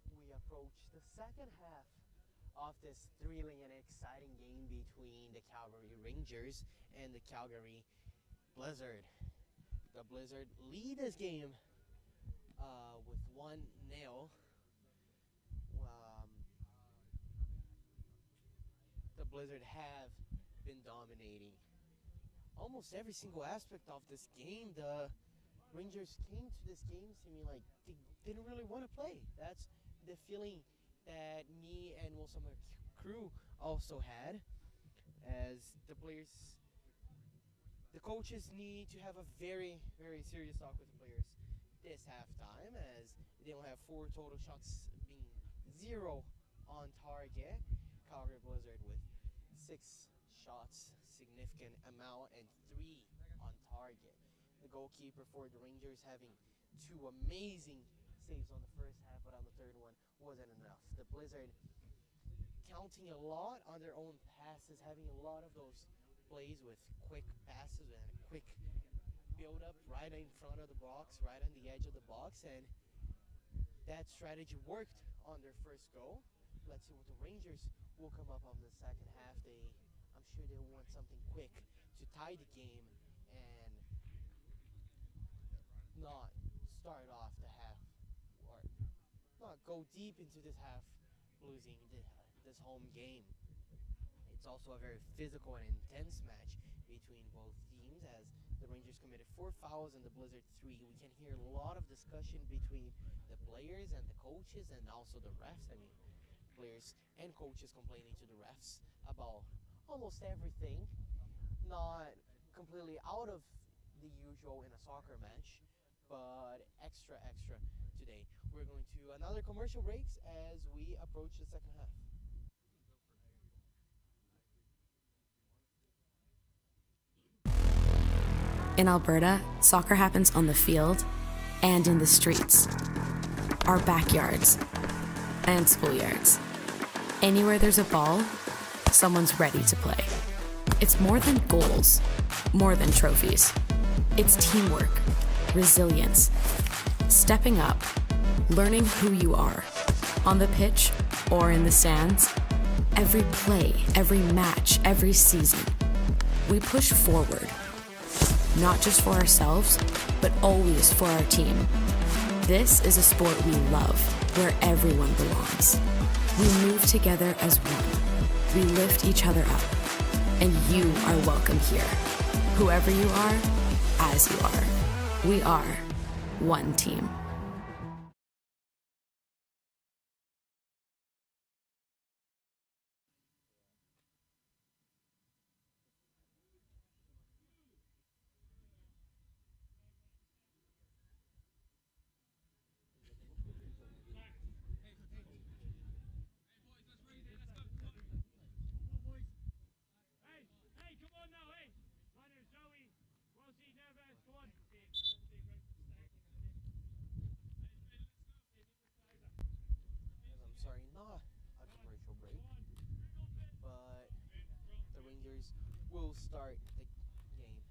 S6: we approach the second half of this thrilling and exciting game between the Calgary Rangers and the Calgary Blizzard. The Blizzard lead this game with 1-0. The Blizzard have been dominating almost every single aspect of this game. The Rangers came to this game seeming like they didn't really want to play. That's the feeling that me and most of my crew also had, as the players, the coaches need to have a very, very serious talk with the players this halftime, as they don't have 4 total shots, being 0 on target. Calgary Blizzard with 6 shots, significant amount, and 3 on target. The goalkeeper for the Rangers having 2 amazing saves on the first half, but on the third one wasn't enough. The Blizzard counting a lot on their own passes, having a lot of those plays with quick passes and quick build up right in front of the box, right on the edge of the box, and that strategy worked on their first goal. Let's see what the Rangers will come up on the second half. I'm sure they want something quick to tie the game and not start off the half, or not go deep into this half losing this home game. It's also a very physical and intense match between both teams, as the Rangers committed 4 fouls and the Blizzard 3. We can hear a lot of discussion between the players and the coaches and also the refs. I mean, players and coaches complaining to the refs about almost everything, not completely out of the usual in a soccer match, but extra today. We're going to another commercial breaks as we approach the second half.
S7: In Alberta, soccer happens on the field and in the streets, our backyards, and schoolyards. Anywhere there's a ball, someone's ready to play. It's more than goals, more than trophies. It's teamwork, resilience, stepping up, learning who you are, on the pitch or in the stands. Every play, every match, every season, we push forward. Not just for ourselves, but always for our team. This is a sport we love, where everyone belongs. We move together as one. We lift each other up. And you are welcome here. Whoever you are, as you are. We are one team.
S6: Will start the game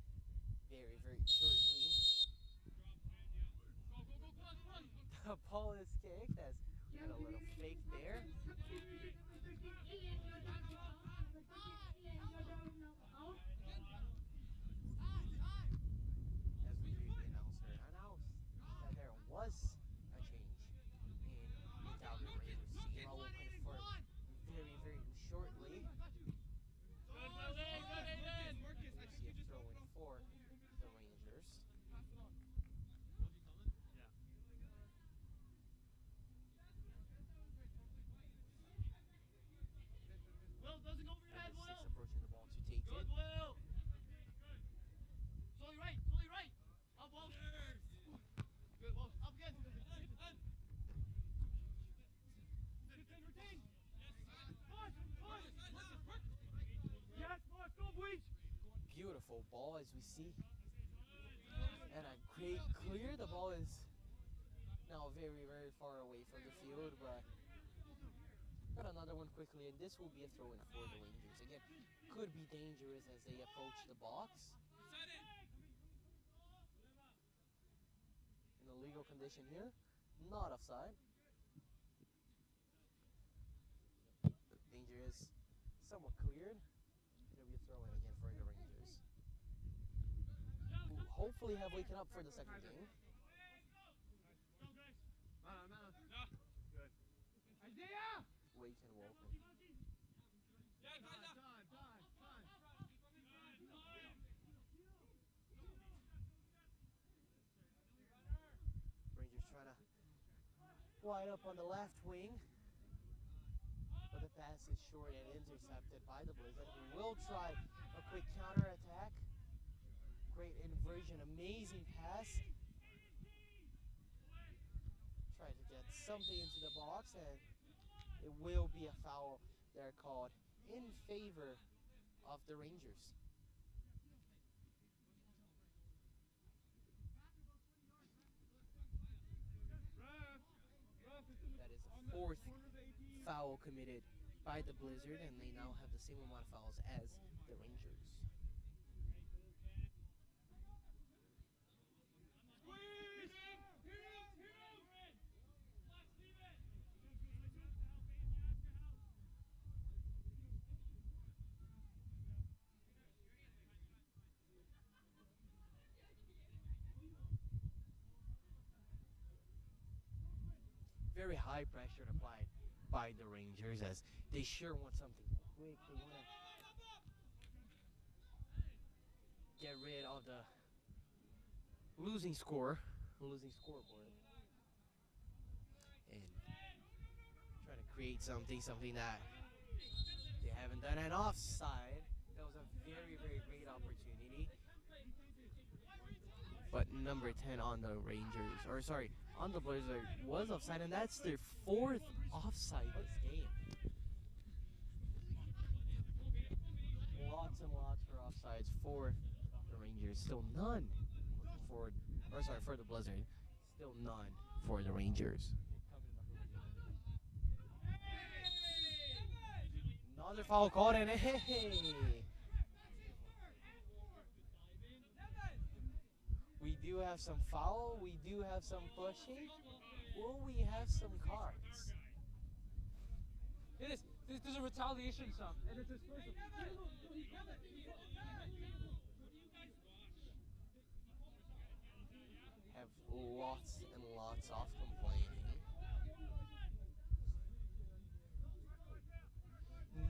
S6: very, very shortly. The ball is kicked as we had a little fake there. As we hear the announcer announce that there was a change in the Calgary Rangers team. I will confirm very, very shortly. Beautiful ball as we see, and a great clear. The ball is now very, very far away from the field, but got another one quickly, and this will be a throw-in for the Rangers. Again, could be dangerous as they approach the box. In a legal condition here, not offside. Danger is somewhat cleared. It'll be a throw-in again for the Rangers, who hopefully have waken up for the second game. Wake and Walton. wide up on the left wing. But the pass is short and intercepted by the Blizzard, who will try a quick counter attack. Great inversion, amazing pass. Try to get something into the box, and it will be a foul they're called in favor of the Rangers. That is the fourth foul committed by the Blizzard, and they now have the same amount of fouls as the Rangers. Very high pressure applied by the Rangers, as they sure want something quick. They want to get rid of the losing scoreboard, and try to create something that they haven't done. And offside, that was a very, very great opportunity. But number 10 on the Rangers, or sorry, on the Blizzard was offside, and that's their fourth offside this game. Lots and lots for offsides for the Rangers. Still none for the Blizzard. Still none for the Rangers. Another foul called, and hey! We do have some foul, we do have some pushing. Will we have some cards?
S1: It is. This is a retaliation song, and it's his first.
S6: Have lots and lots of complaining.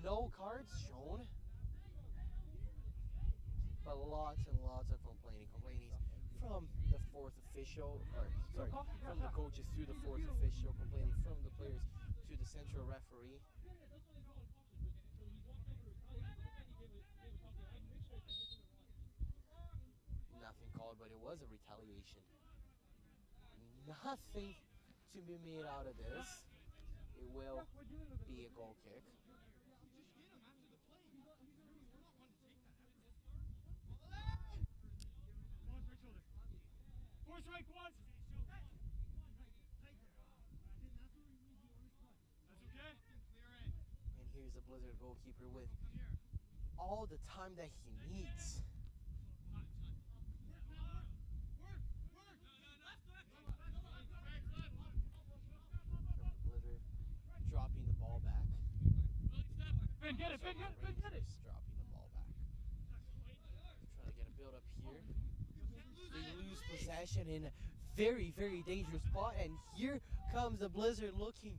S6: No cards shown, but lots and lots of complaining. From the fourth official, from the coaches to the fourth official, complaining from the players to the central referee. Nothing called, but it was a retaliation. Nothing to be made out of this. It will be a goal kick.
S3: Right, quads. That's okay.
S6: And here's the Blizzard goalkeeper with all the time that he needs. Blizzard dropping the ball back.
S1: Ben, get it, Ben, get it.
S6: Dropping the ball back. Trying to get a build up here. They lose possession in a very, very dangerous spot, and here comes the Blizzard looking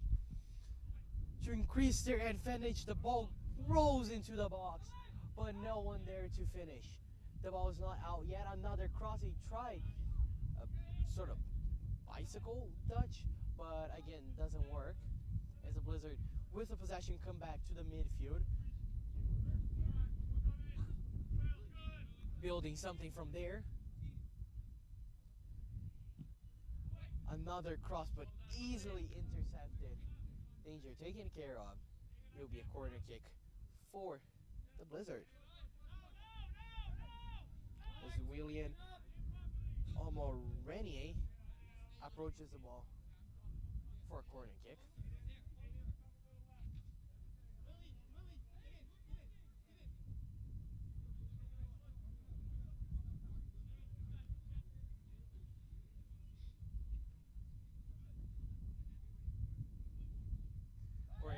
S6: to increase their advantage. The ball rolls into the box, but no one there to finish. The ball is not out yet. Another cross. He tried a sort of bicycle touch, but again, doesn't work. As the Blizzard, with the possession, come back to the midfield, building something from there. Another cross, but easily intercepted. Danger taken care of. It'll be a corner kick for the Blizzard. As William Omorenier approaches the ball for a corner kick.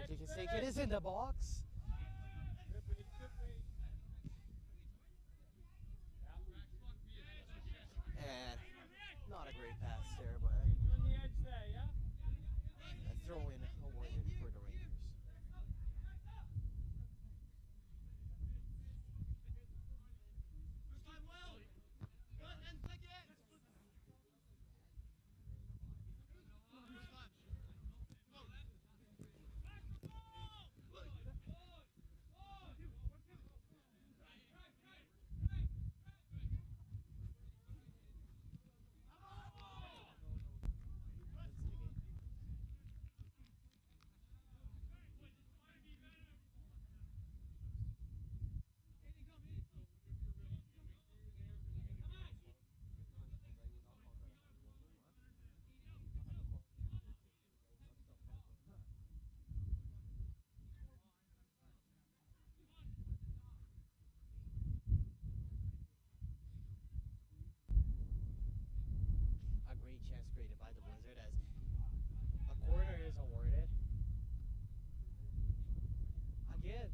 S6: Kick is taken. It is in the box. And not a great pass there, but a throw-in awarded for the Rangers. created by the Blizzard as a corner is awarded. Again,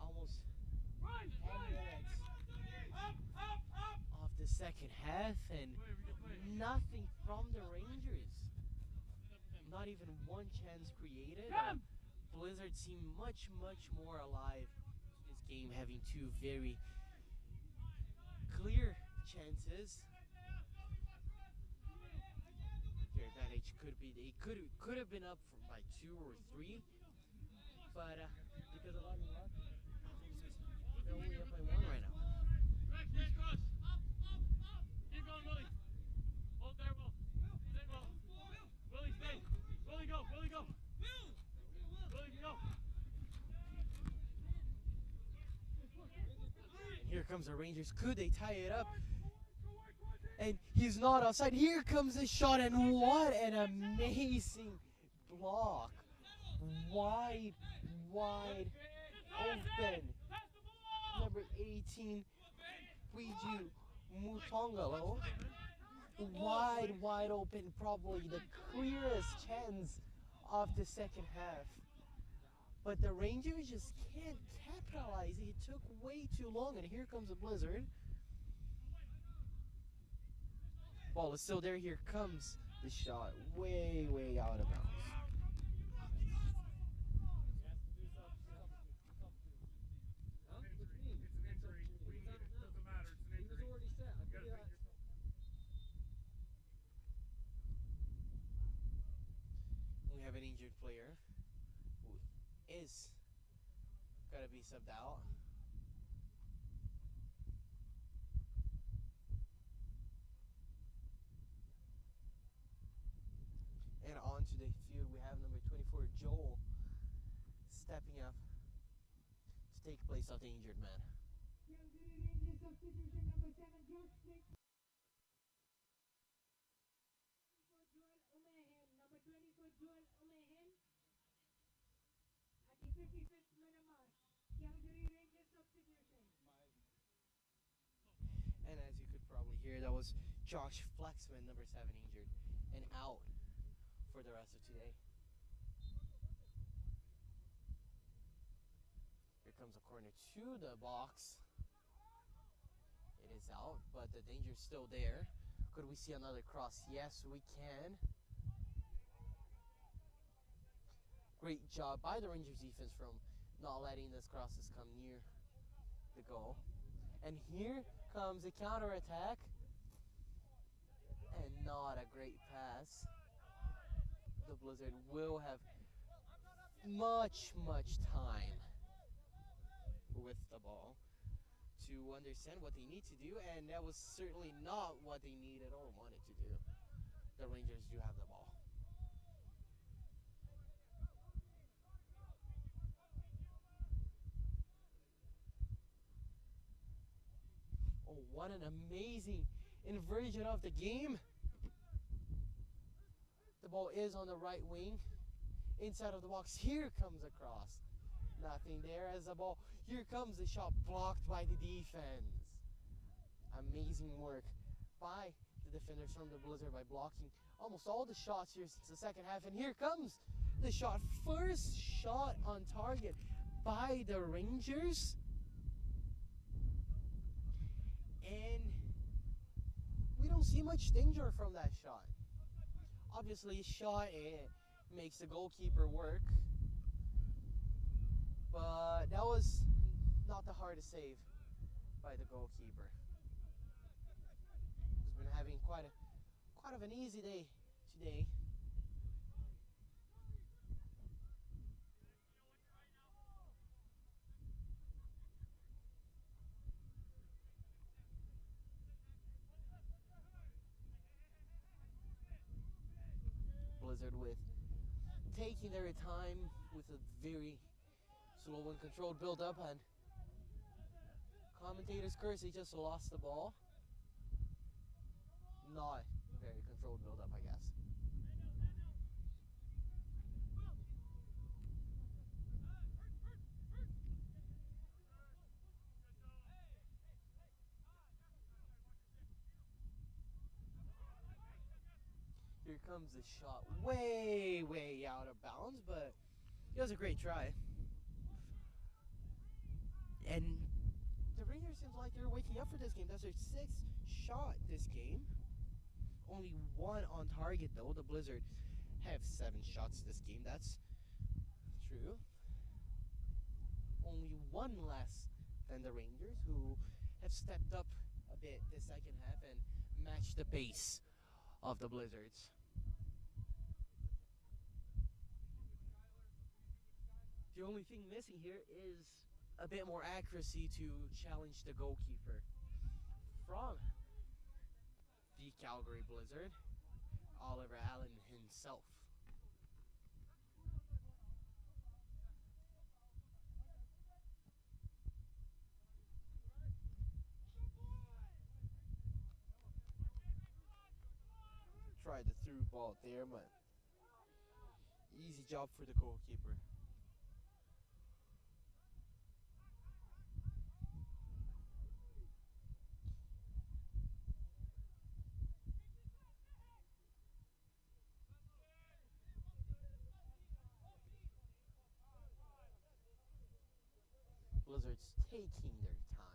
S6: almost 10 minutes of the second half and nothing from the Rangers. Not even one chance created. Blizzard seemed much more alive this game, having two very clear chances. Their advantage could have been up by 2 or 3, but because of luck, they're only up by 1 right now.
S3: Cross. Keep going, Willie. Hold there, Will. Stay, Will. Willie, stay. Willie, go. Willie, go. Willie, go.
S6: Here comes the Rangers. Could they tie it up? And he's not outside. Here comes the shot, and what an amazing block. Wide open. Number 18, Puiju Mutongalo. Wide open. Probably the clearest chance of the second half. But the Rangers just can't capitalize. It took way too long, and here comes the Blizzard. Ball is still there. Here comes the shot. Way out of bounds. We have an injured player who is gotta be subbed out. And onto the field we have number 24, Joel, stepping up to take place of the injured man.
S5: Calgary Rangers substitution number 7, Josh Blake. Number 24, Joel O'Mahan. At the 55th minute mark, Calgary Rangers substitution.
S6: And as you could probably hear, that was Josh Flexman, number 7, injured and out for the rest of today. Here comes a corner to the box. It is out, but the danger's still there. Could we see another cross? Yes, we can. Great job by the Rangers defense from not letting this crosses come near the goal. And here comes a counterattack. And not a great pass. The Blizzard will have much time with the ball to understand what they need to do, and that was certainly not what they needed or wanted to do. The Rangers do have the ball. Oh, what an amazing inversion of the game. The ball is on the right wing, inside of the box. Here comes a cross. Nothing there as the ball. Here comes the shot, blocked by the defense. Amazing work by the defenders from the Blizzard by blocking almost all the shots here since the second half. And here comes the shot. First shot on target by the Rangers. And we don't see much danger from that shot. Obviously, shot, it makes the goalkeeper work. But that was not the hardest save by the goalkeeper. He's been having quite of an easy day today. Blizzard with taking their time with a very slow and controlled build up, and commentators curse he just lost the ball. Not very controlled build up, I guess. comes the shot way out of bounds, but it was a great try. And the Rangers seems like they're waking up for this game. That's their 6th shot this game. Only 1 on target though. The Blizzard have 7 shots this game. That's true. Only 1 less than the Rangers, who have stepped up a bit this second half and matched the pace of the Blizzards. The only thing missing here is a bit more accuracy to challenge the goalkeeper from the Calgary Blizzard, Oliver Allen himself. Tried the through ball there, but easy job for the goalkeeper. Blizzards taking their time.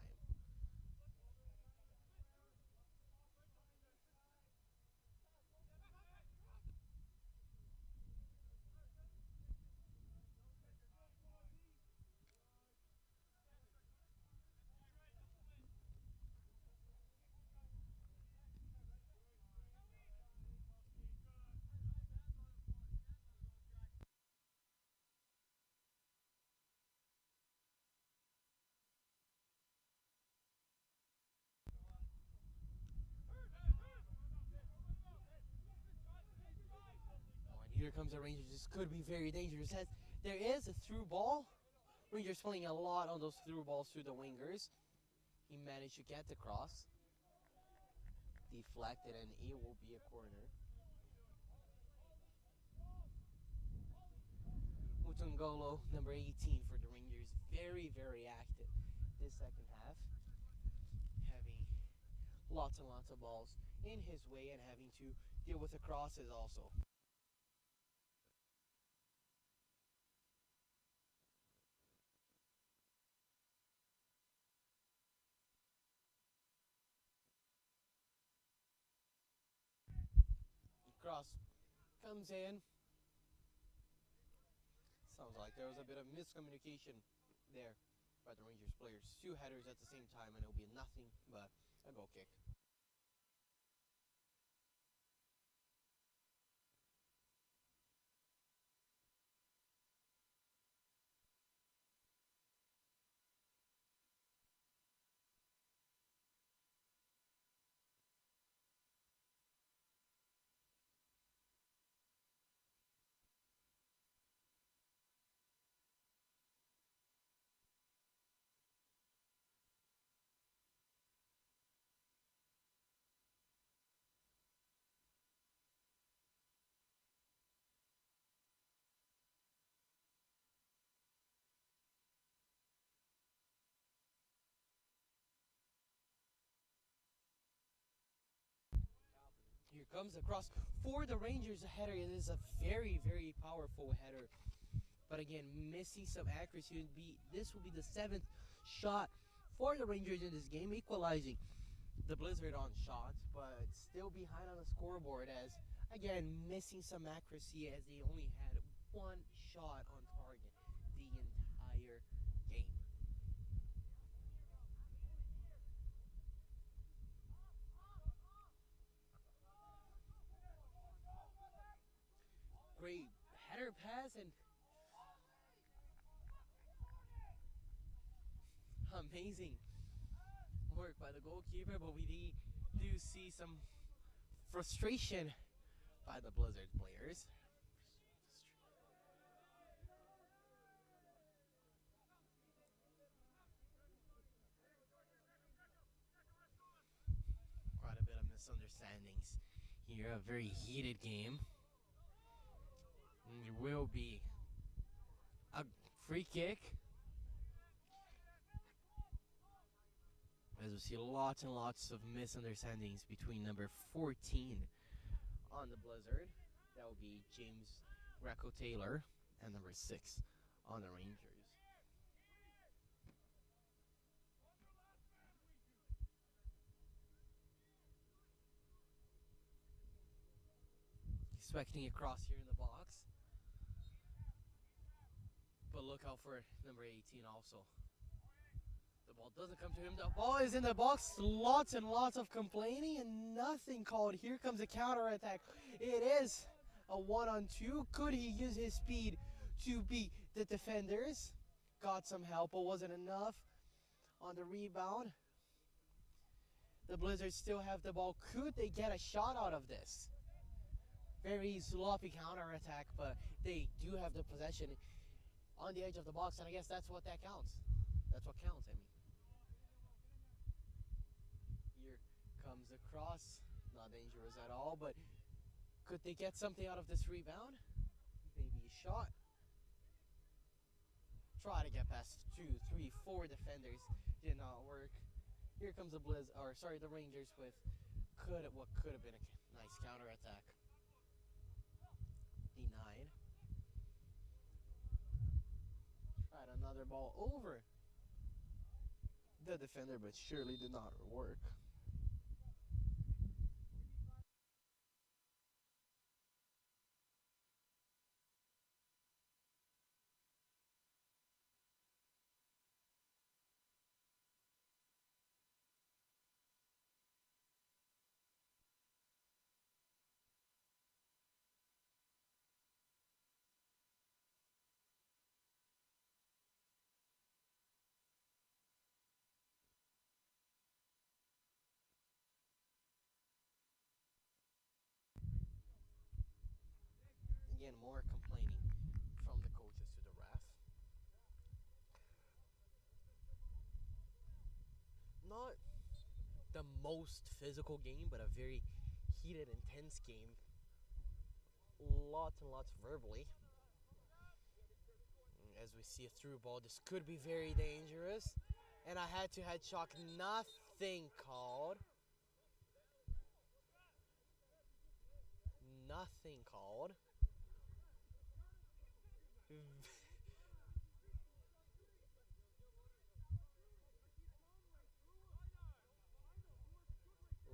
S6: Here comes the Rangers. This could be very dangerous. As there is a through ball. Rangers playing a lot on those through balls to the wingers. He managed to get the cross. Deflected, and it will be a corner. Mutungolo, number 18 for the Rangers. Very active this second half. Having lots and lots of balls in his way and having to deal with the crosses also. Cross comes in. Sounds like there was a bit of miscommunication there by the Rangers players. 2 headers at the same time, and it'll be nothing but a goal kick. Here comes across for the Rangers. A header. It is a very powerful header. But again, missing some accuracy. This will be the 7th shot for the Rangers in this game, equalizing the Blizzard on shots, but still behind on the scoreboard as, again, missing some accuracy as they only had 1 shot on target the entire game. Great header pass and amazing work by the goalkeeper, but we do see some frustration by the Blizzard players. Quite a bit of misunderstandings here, a very heated game. And it will be a free kick. As we see lots and lots of misunderstandings between number 14 on the Blizzard. That would be James Greco Taylor, and number 6 on the Rangers. Expecting a cross here in the box. But look out for number 18 also. The ball doesn't come to him. The ball is in the box. Lots and lots of complaining and nothing called. Here comes a counter attack. It is a 1-on-2. Could he use his speed to beat the defenders? Got some help, but wasn't enough on the rebound. The Blizzards still have the ball. Could they get a shot out of this? Very sloppy counter attack, but they do have the possession on the edge of the box, and I guess that's what that counts. That's what counts, I mean. Here comes the cross. Not dangerous at all, but could they get something out of this rebound? Maybe a shot. Try to get past 2, 3, 4 defenders. Did not work. Here comes the the Rangers with what could have been a nice counter attack. Denied. Tried another ball over the defender, but surely did not work. Again, more complaining from the coaches to the ref. Not the most physical game, but a very heated, intense game. Lots and lots verbally. As we see a through ball, this could be very dangerous. And a head-to-head shock, nothing called. Nothing called.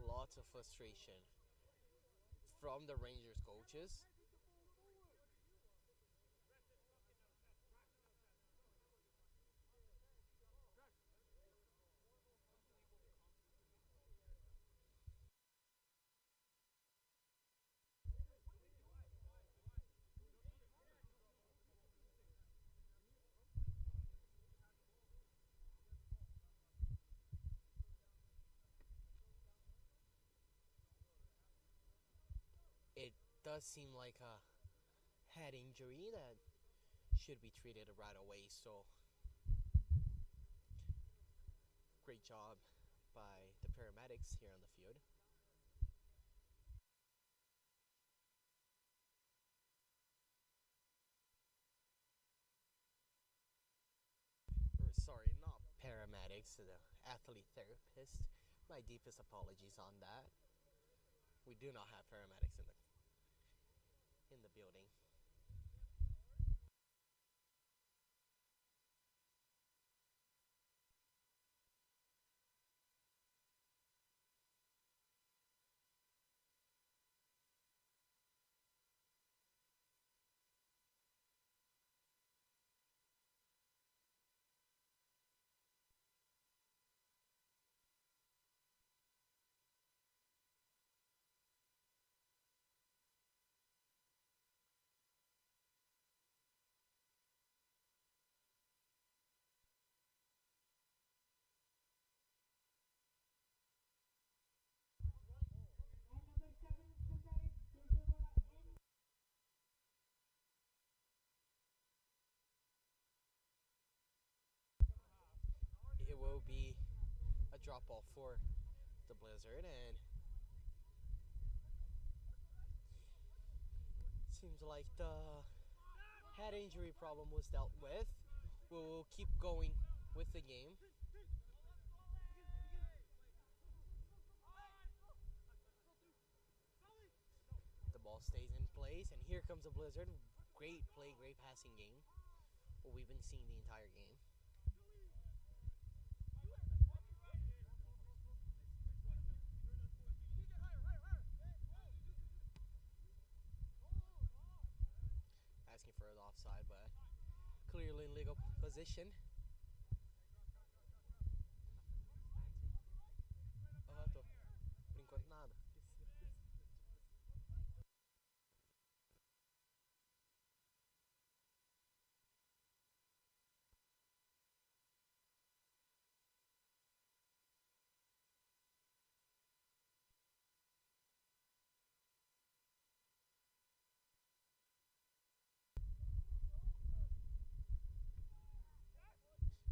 S6: Lots of frustration from the Rangers coaches. It does seem like a head injury that should be treated right away, so great job by the paramedics here on the field. Sorry, not paramedics, the athlete therapist. My deepest apologies on that. We do not have paramedics in the building. It will be a drop ball for the Blizzard, and seems like the head injury problem was dealt with. We'll keep going with the game. stays in place, and here comes the Blizzard. Great play, great passing game. What we've been seeing the entire game. Asking for an offside, but clearly in legal position. Por enquanto nada.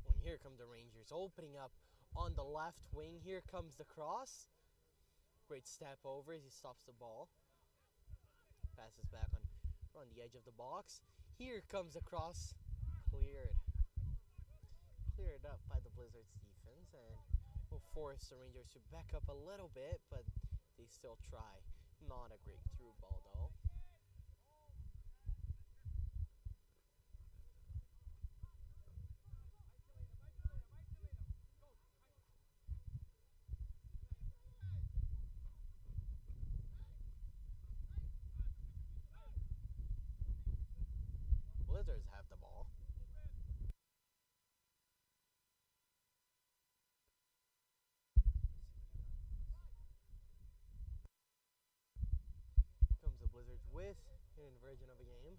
S6: When here come the Rangers opening up on the left wing. Here comes the cross. Great step over as he stops the ball. Passes back on the edge of the box. Here comes the cross. Cleared up by the Blizzards defense, and will force the Rangers to back up a little bit, but they still try. Not a great through ball though. Blizzards have the ball. Comes the Blizzards with an inversion of a game.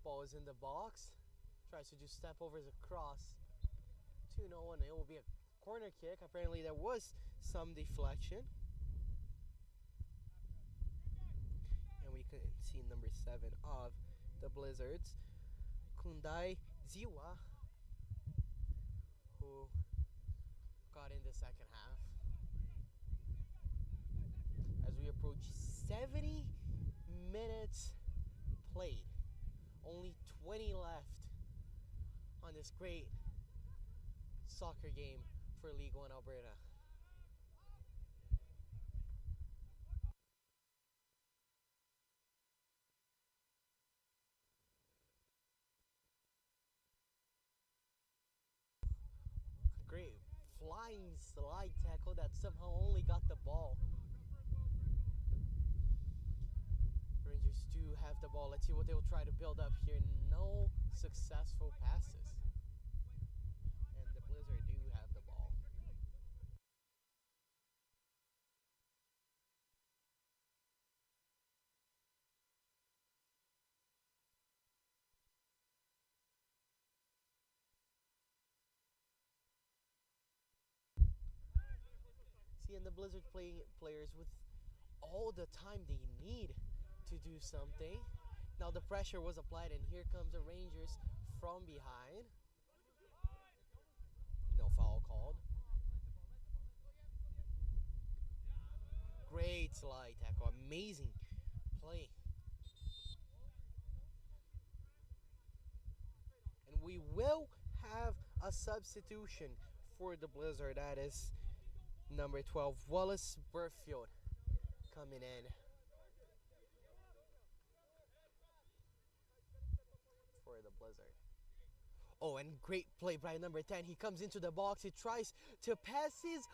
S6: Ball is in the box. Tries to just step over the cross. 2-0, and it will be a corner kick. Apparently there was some deflection. And we can see number 7 of the Blizzards, Kundai Ziwa, who got in the second half. As we approach 70 minutes played, only 20 left on this great soccer game for League 1 Alberta. Great flying slide tackle that somehow only got the ball. Rangers do have the ball. Let's see what they'll try to build up here. No successful passes. And the Blizzard do have the ball. And the Blizzard players with all the time they need to do something. Now the pressure was applied, and here comes the Rangers from behind. No foul called. Great slide tackle, amazing play. And we will have a substitution for the Blizzard. That is number 12, Wallace Burfield, coming in for the Blizzard. Oh, and great play by number 10. He comes into the box. He tries to pass his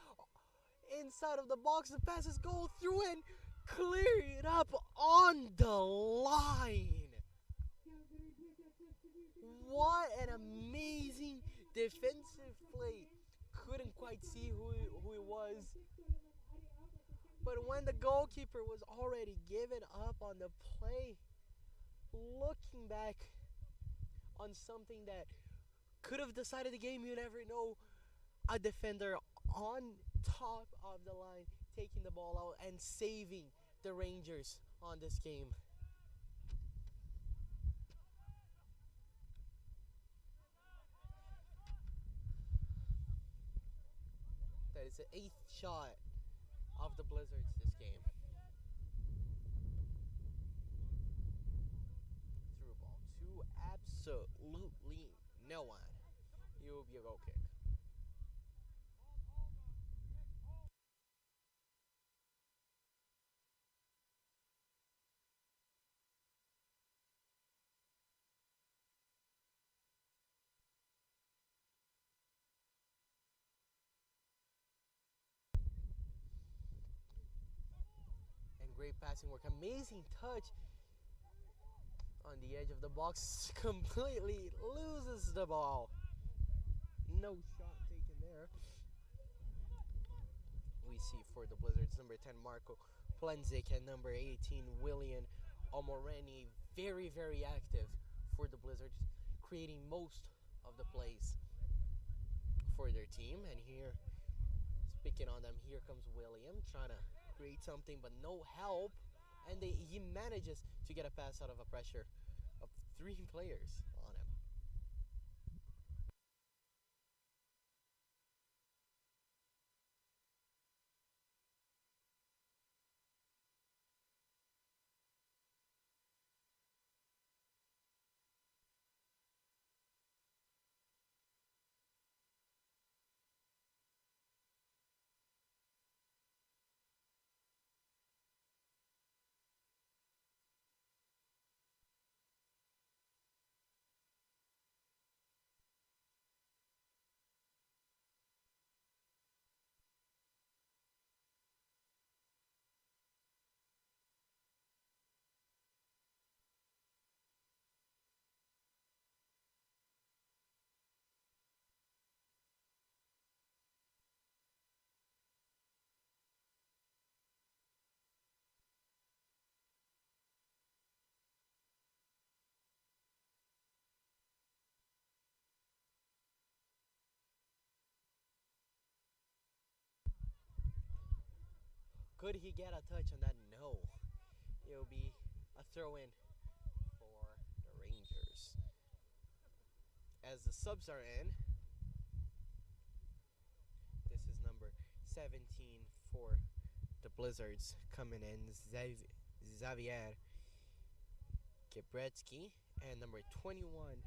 S6: inside of the box. The passes go through and clear it up on the line. What an amazing defensive play. Couldn't quite see who it was, but when the goalkeeper was already given up on the play, looking back on something that could have decided the game, you never know. A defender on top of the line taking the ball out and saving the Rangers on this game. That is the 8th shot of the Blizzards this game. Through ball to absolutely no one. It will be a goal kick. great passing work. Amazing touch on the edge of the box. Completely loses the ball. No shot taken there. We see for the Blizzards number 10 Marco Plenzik and number 18 William Omoreni very, very active for the Blizzards, creating most of the plays for their team. And here, speaking on them, here comes William trying to create something, but no help. And he manages to get a pass out of a pressure of 3 players on him. Could he get a touch on that? No. It'll be a throw-in for the Rangers. As the subs are in, this is number 17 for the Blizzards coming in, Xavier Gebretsky, and number 21,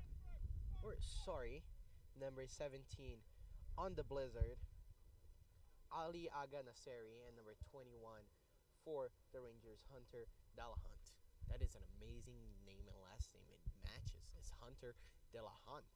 S6: number 17 on the Blizzard, Ali Aga Nasseri, and number 21 for the Rangers, Hunter Delahunt. That is an amazing name and last name. It matches. It's Hunter Delahunt.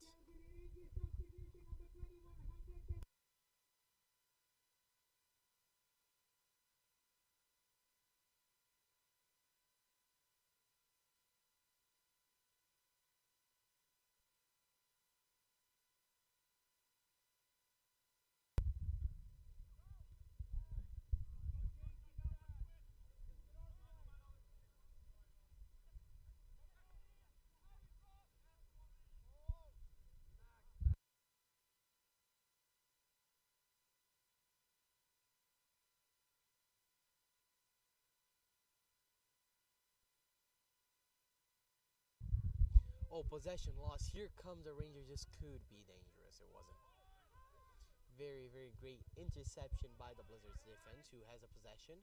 S6: Oh, possession loss. Here comes the Rangers. This could be dangerous. It wasn't. Very, very great interception by the Blizzards defense, who has a possession.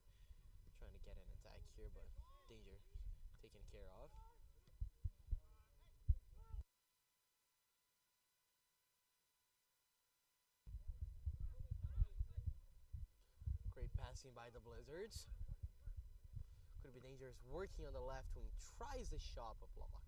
S6: Trying to get an attack here, but danger taken care of. Great passing by the Blizzards. Could be dangerous. Working on the left wing. Tries the shot, but blocked.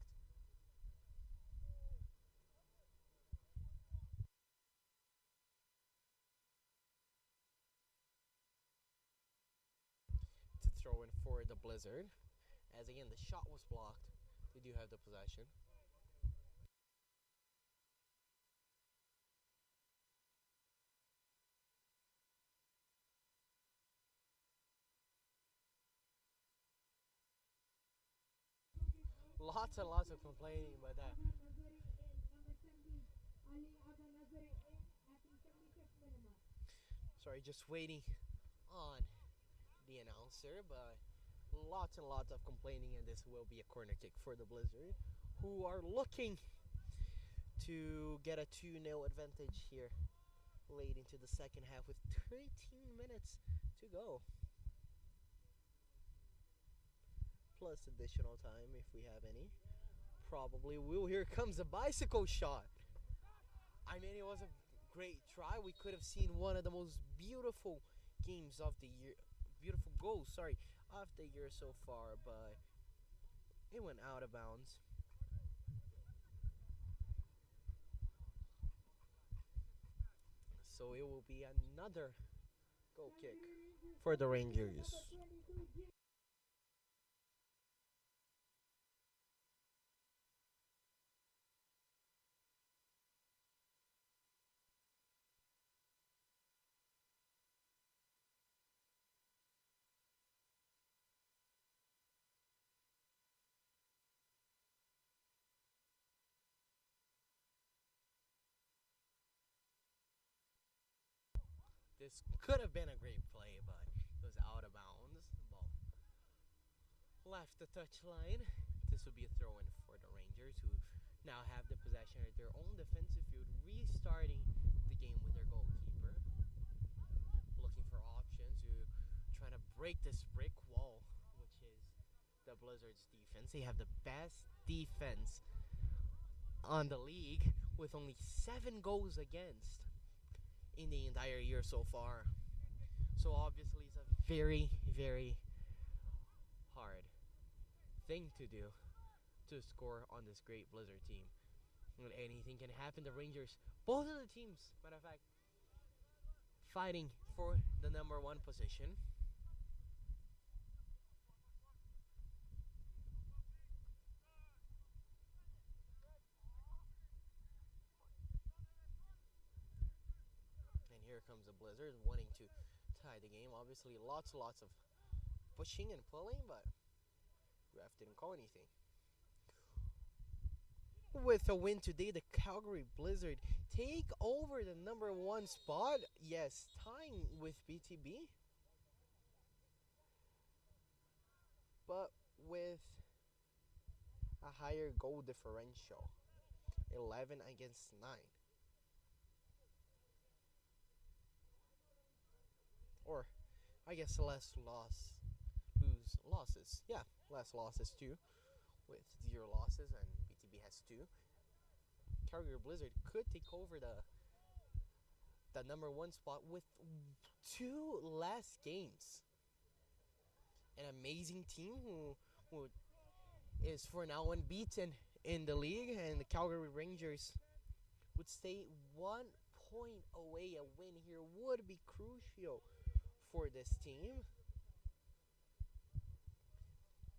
S6: Throw in for the Blizzard, as again the shot was blocked. They do have the possession. Lots and lots of complaining, but sorry, just waiting on the announcer, but lots and lots of complaining, and this will be a corner kick for the Blizzard, who are looking to get a 2-0 advantage here late into the second half with 13 minutes to go. Plus additional time if we have any. Probably will. Here comes a bicycle shot. I mean, it was a great try. We could have seen one of the most beautiful games of the year. Beautiful goals, of the year so far, but it went out of bounds. So it will be another goal kick for the Rangers. This could have been a great play, but it was out of bounds. The ball left the touchline. This would be a throw-in for the Rangers, who now have the possession at their own defensive field, restarting the game with their goalkeeper. Looking for options, trying to break this brick wall, which is the Blizzards' defense. They have the best defense on the league, with only 7 goals against in the entire year so far. So obviously it's a very, very hard thing to do to score on this great Blizzard team. And anything can happen. The Rangers, both of the teams, matter of fact, fighting for the number 1 position. And here comes the Blizzard wanting to tie the game. Obviously lots of pushing and pulling, but ref didn't call anything. With a win today, the Calgary Blizzard take over the number 1 spot. Yes, tying with BTB, but with a higher goal differential, 11 against 9. Or I guess less losses. Yeah, less losses too, with 0 losses, and BTB has 2. Calgary Blizzard could take over the number 1 spot with 2 less games. An amazing team who is for now unbeaten in the league, and the Calgary Rangers would stay 1 point away. A win here would be crucial for this team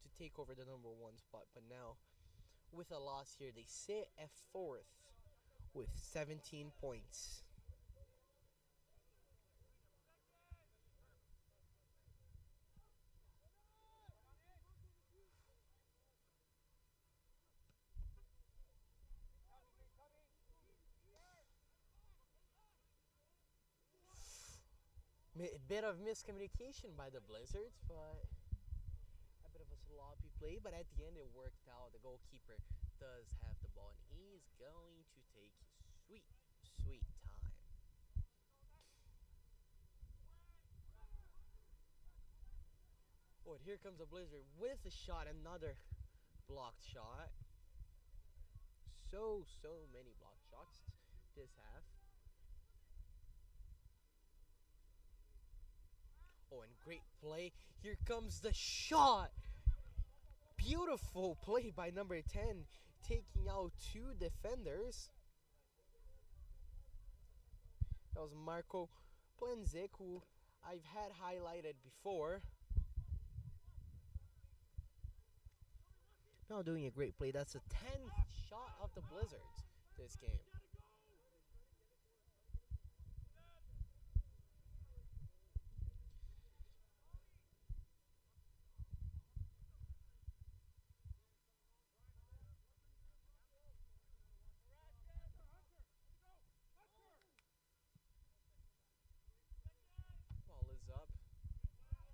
S6: to take over the number 1 spot. But now, with a loss here, they sit at 4th with 17 points. A bit of miscommunication by the Blizzards, but a bit of a sloppy play, but at the end it worked out. The goalkeeper does have the ball, and he's going to take sweet time. Oh, and here comes the Blizzard with a shot, another blocked shot. So many blocked shots this half. Oh, and great play. Here comes the shot. Beautiful play by number 10, taking out 2 defenders. That was Marco Plenzik, who I've had highlighted before. Now doing a great play. That's the 10th shot of the Blizzards this game. Ball is up. Rangers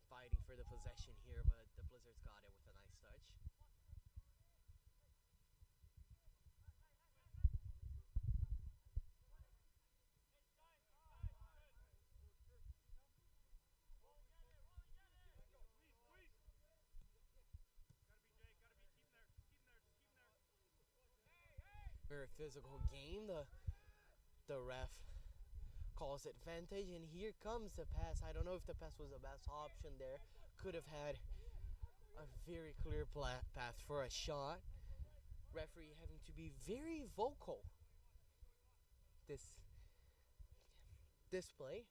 S6: fighting for the possession here, but the Blizzards got it with a nice touch. Very physical game. The ref calls advantage, and here comes the pass. I don't know if the pass was the best option there. Could have had a very clear path for a shot. Referee having to be very vocal this play.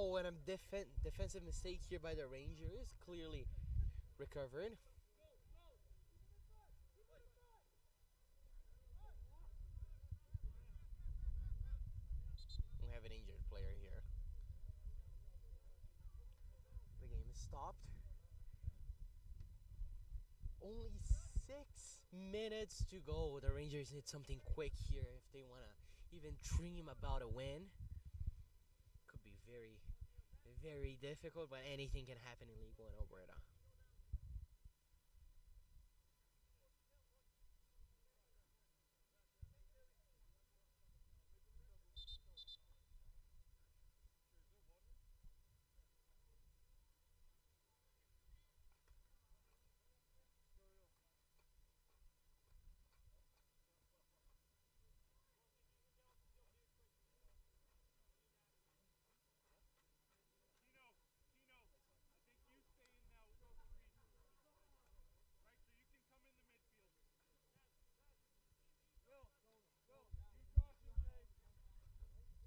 S6: Oh, and a defensive mistake here by the Rangers. Clearly recovered. We have an injured player here. The game is stopped. Only 6 minutes to go. The Rangers need something quick here if they want to even dream about a win. Could be very, very difficult, but anything can happen in League 1 Alberta.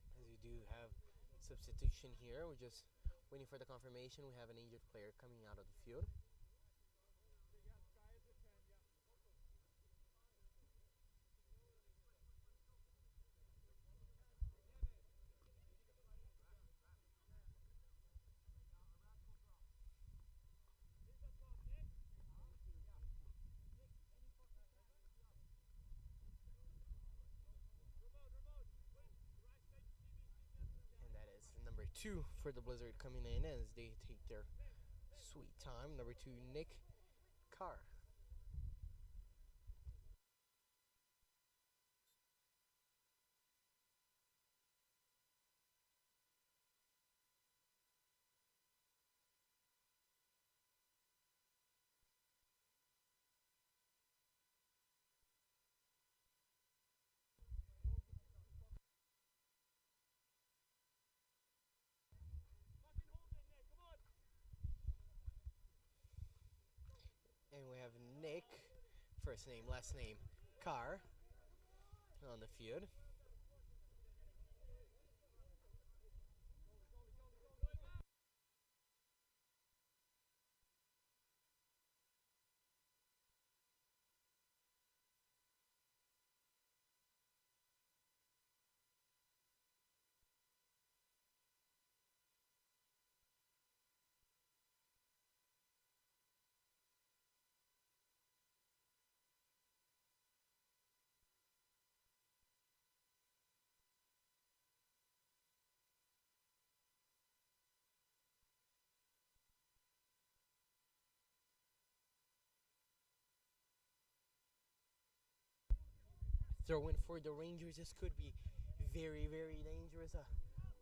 S6: As we do have substitution here, we're just waiting for the confirmation. We have an injured player coming out of the field. And that is number 2 for the Blizzard coming in as they take their sweet time. Number 2, Nick Carr. And we have Nick, first name, last name, Carr, on the field. Throw in for the Rangers. This could be very, very dangerous.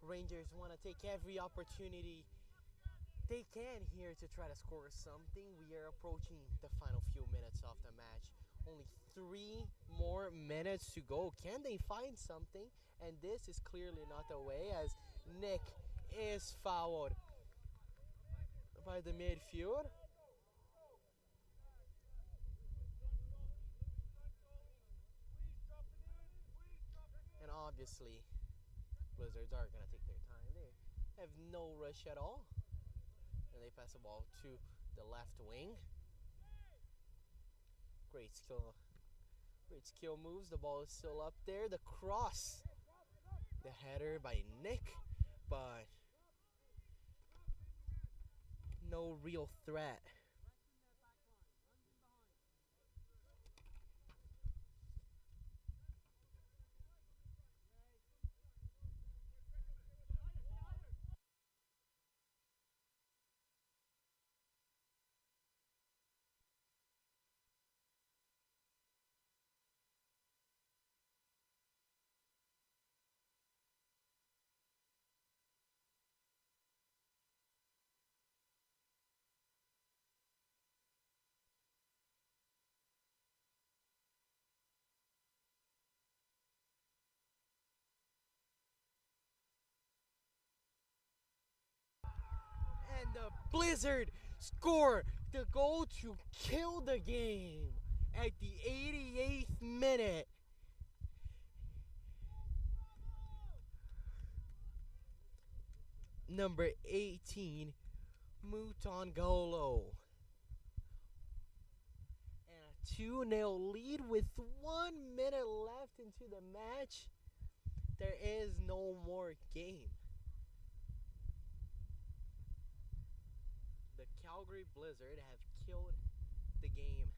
S6: Rangers want to take every opportunity they can here to try to score something. We are approaching the final few minutes of the match. Only 3 more minutes to go. Can they find something? And this is clearly not the way, as Nick is fouled by the midfield. And obviously, Blizzards are going to take their time. They have no rush at all. And they pass the ball to the left wing. Great skill moves. The ball is still up there. The cross. The header by Nick. But no real threat. And the Blizzard score the goal to kill the game at the 88th minute. number 18, Mutongolo. And a 2-0 lead with 1 minute left into the match. There is no more game. The Calgary Blizzard have killed the game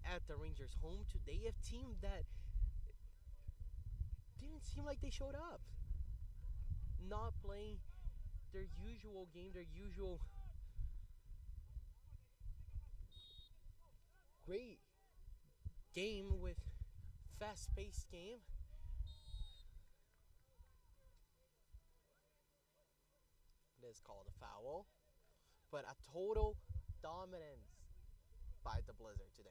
S6: at the Rangers' home today. A team that didn't seem like they showed up. Not playing their usual game, their usual great game with fast-paced game. It is called a foul, but a total dominance by the Blizzard today.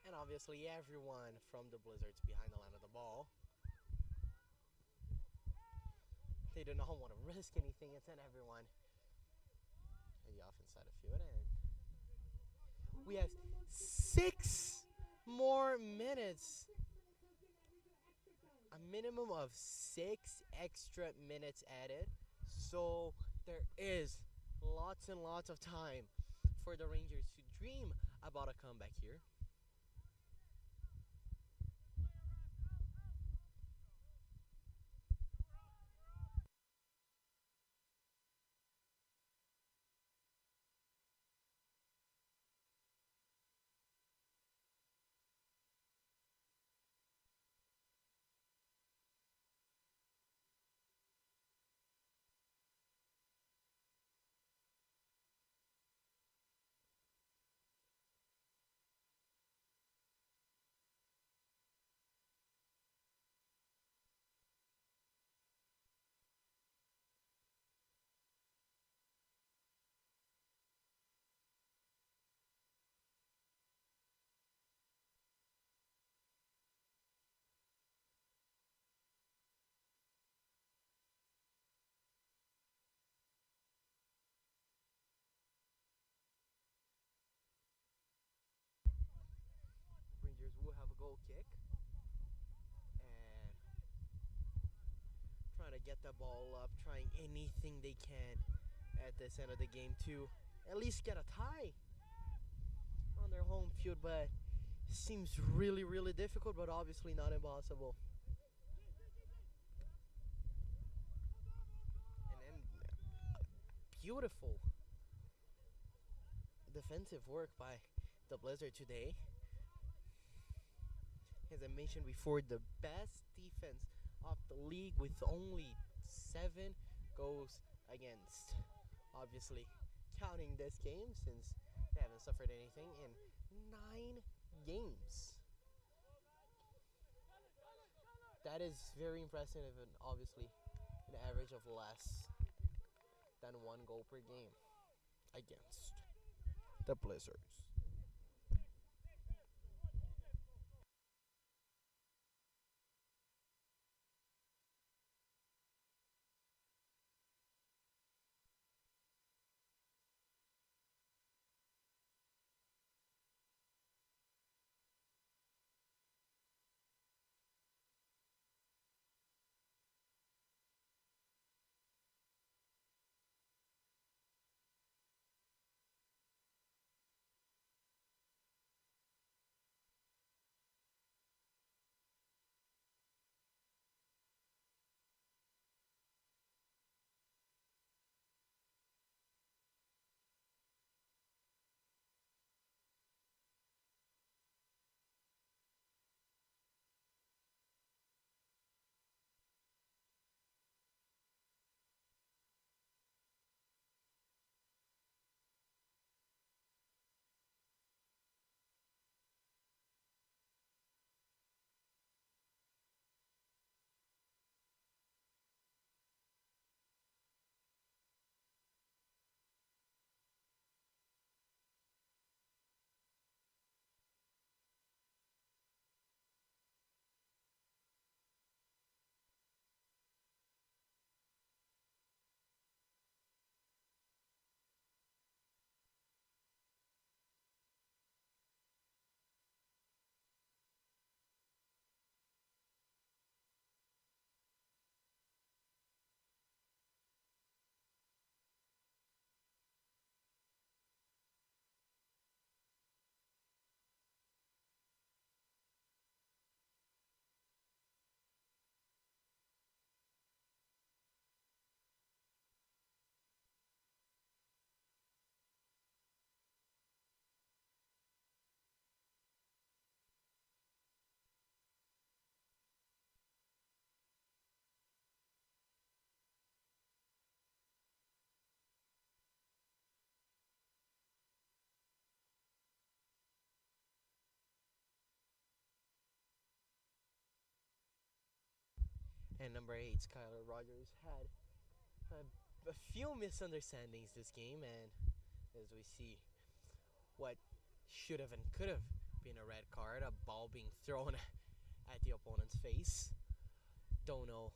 S6: And obviously everyone from the Blizzard's behind the line of the ball. They do not want to risk anything and send everyone the offense side of field. And we have 6 more minutes. A minimum of 6 extra minutes added. So there is lots and lots of time for the Rangers to dream about a comeback here. Rangers will have a goal kick and trying to get the ball up, trying anything they can at this end of the game to at least get a tie on their home field, but seems really, really difficult, but obviously not impossible. And then beautiful defensive work by the Blizzard today. As I mentioned before, the best defense of the league with only 7 goals against. Obviously, counting this game since they haven't suffered anything in 9 games. That is very impressive, and obviously an average of less than 1 goal per game against the Blizzards. And number 8, Skylar Rogers, had a few misunderstandings this game, and as we see what should have and could have been a red card, a ball being thrown at the opponent's face. Don't know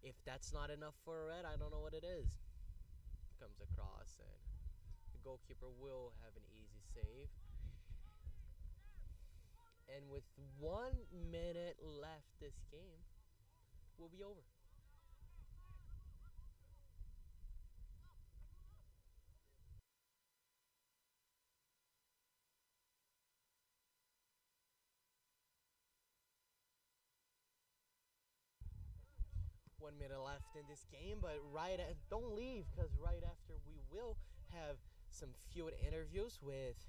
S6: if that's not enough for a red. I don't know what it is. Comes across, and the goalkeeper will have an easy save. And with 1 minute left, this game will be over. One minute left in this game, but don't leave, because right after we will have some field interviews with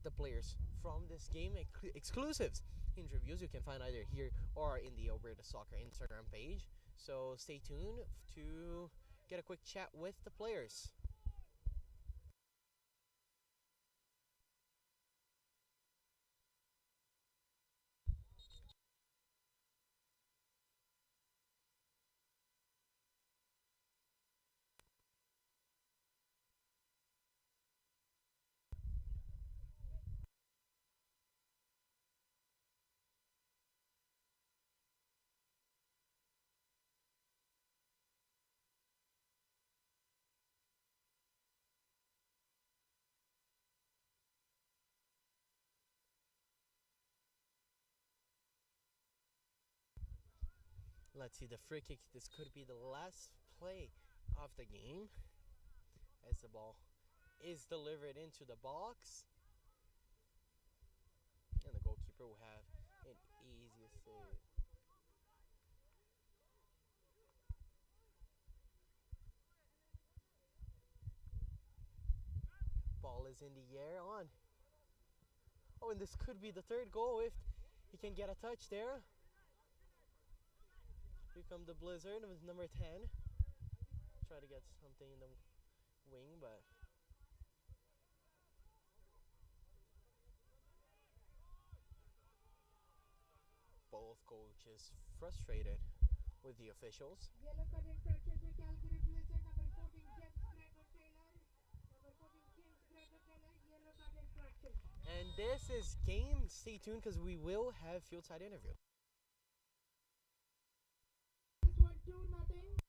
S6: the players from this game, exclusives interviews you can find either here or in the Alberta Soccer Instagram page. So stay tuned to get a quick chat with the players. Let's see the free kick. This could be the last play of the game as the ball is delivered into the box. And the goalkeeper will have an easy save. Ball is in the air on. Oh, and this could be the third goal if he can get a touch there. Here comes the Blizzard with number 10. Try to get something in the wing, but both coaches frustrated with the officials.
S5: Yellow card infraction to Calgary Blizzard, number 14, James Gregor Taylor. Number 14, James Gregor Taylor, yellow card infraction.
S6: And this is game. Stay tuned because we will have field side interview.
S5: 1-2-0.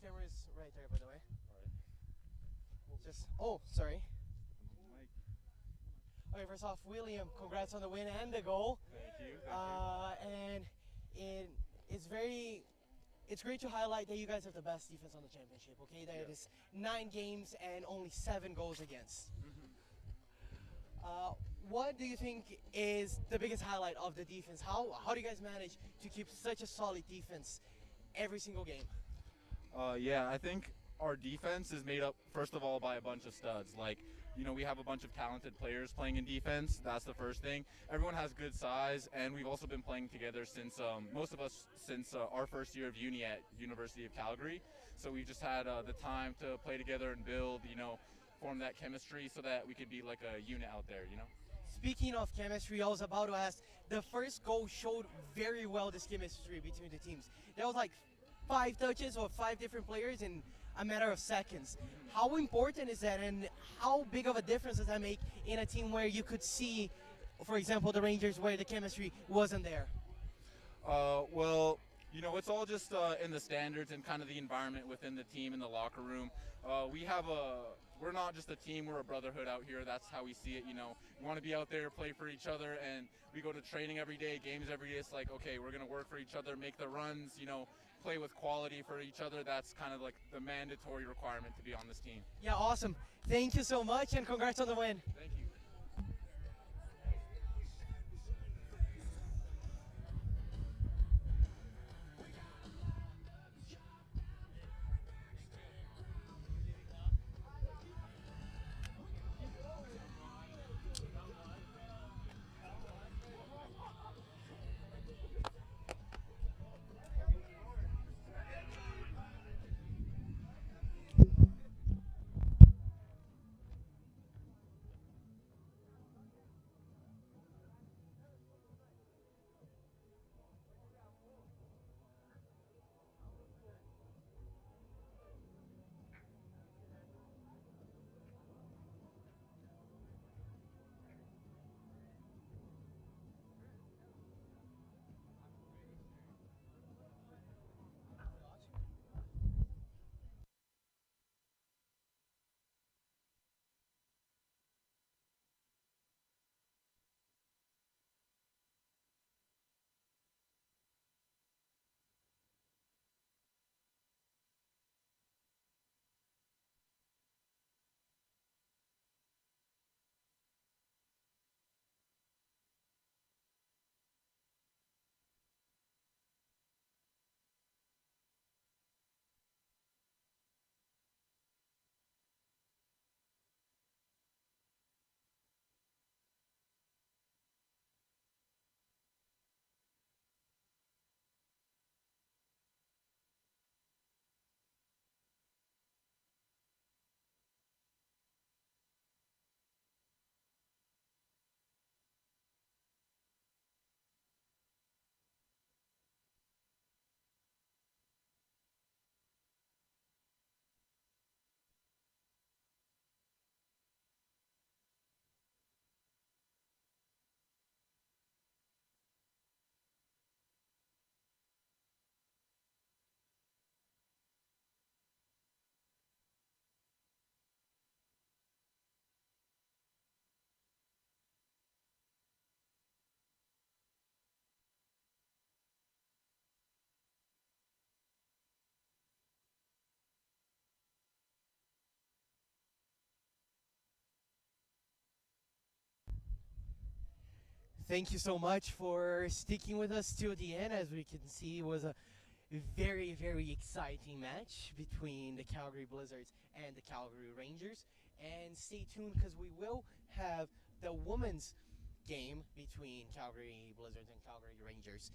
S6: Camera's right there, by the way. Sorry. Okay, first off, William, congrats on the win and the goal.
S1: Thank you.
S6: And it's great to highlight that you guys have the best defense on the championship. Okay, there it is, 9 games and only 7 goals against. What do you think is the biggest highlight of the defense? How do you guys manage to keep such a solid defense every single game?
S9: Yeah, I think our defense is made up, first of all, by a bunch of studs. Like, you know, we have a bunch of talented players playing in defense. That's the first thing. Everyone has good size, and we've also been playing together since, most of us, since our first year of uni at University of Calgary. So we've just had the time to play together and build, you know, form that chemistry so that we could be like a unit out there, you know?
S6: speaking of chemistry, I was about to ask, the first goal showed very well this chemistry between the teams. There was like 5 touches of 5 different players in a matter of seconds. How important is that, and how big of a difference does that make in a team where you could see, for example, the Rangers, where the chemistry wasn't there?
S9: Well, you know, it's all just in the standards and kind of the environment within the team in the locker room. We're not just a team, we're a brotherhood out here. That's how we see it, you know. We want to be out there, play for each other, and we go to training every day, games every day. It's like, okay, we're going to work for each other, make the runs, you know, play with quality for each other. That's kind of like the mandatory requirement to be on this team.
S6: Yeah, awesome. Thank you so much, and congrats on the win.
S9: Thank you.
S6: Thank you so much for sticking with us till the end. As we can see, it was a very, very exciting match between the Calgary Blizzards and the Calgary Rangers. And stay tuned, because we will have the women's game between Calgary Blizzards and Calgary Rangers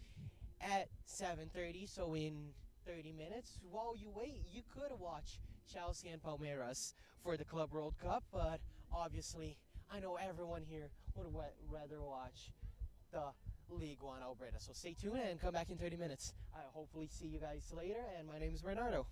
S6: at 7:30. So in 30 minutes, while you wait, you could watch Chelsea and Palmeiras for the Club World Cup. But obviously, I know everyone here would rather watch the League1 Alberta. So stay tuned and come back in 30 minutes. I hopefully see you guys later. And my name is Bernardo.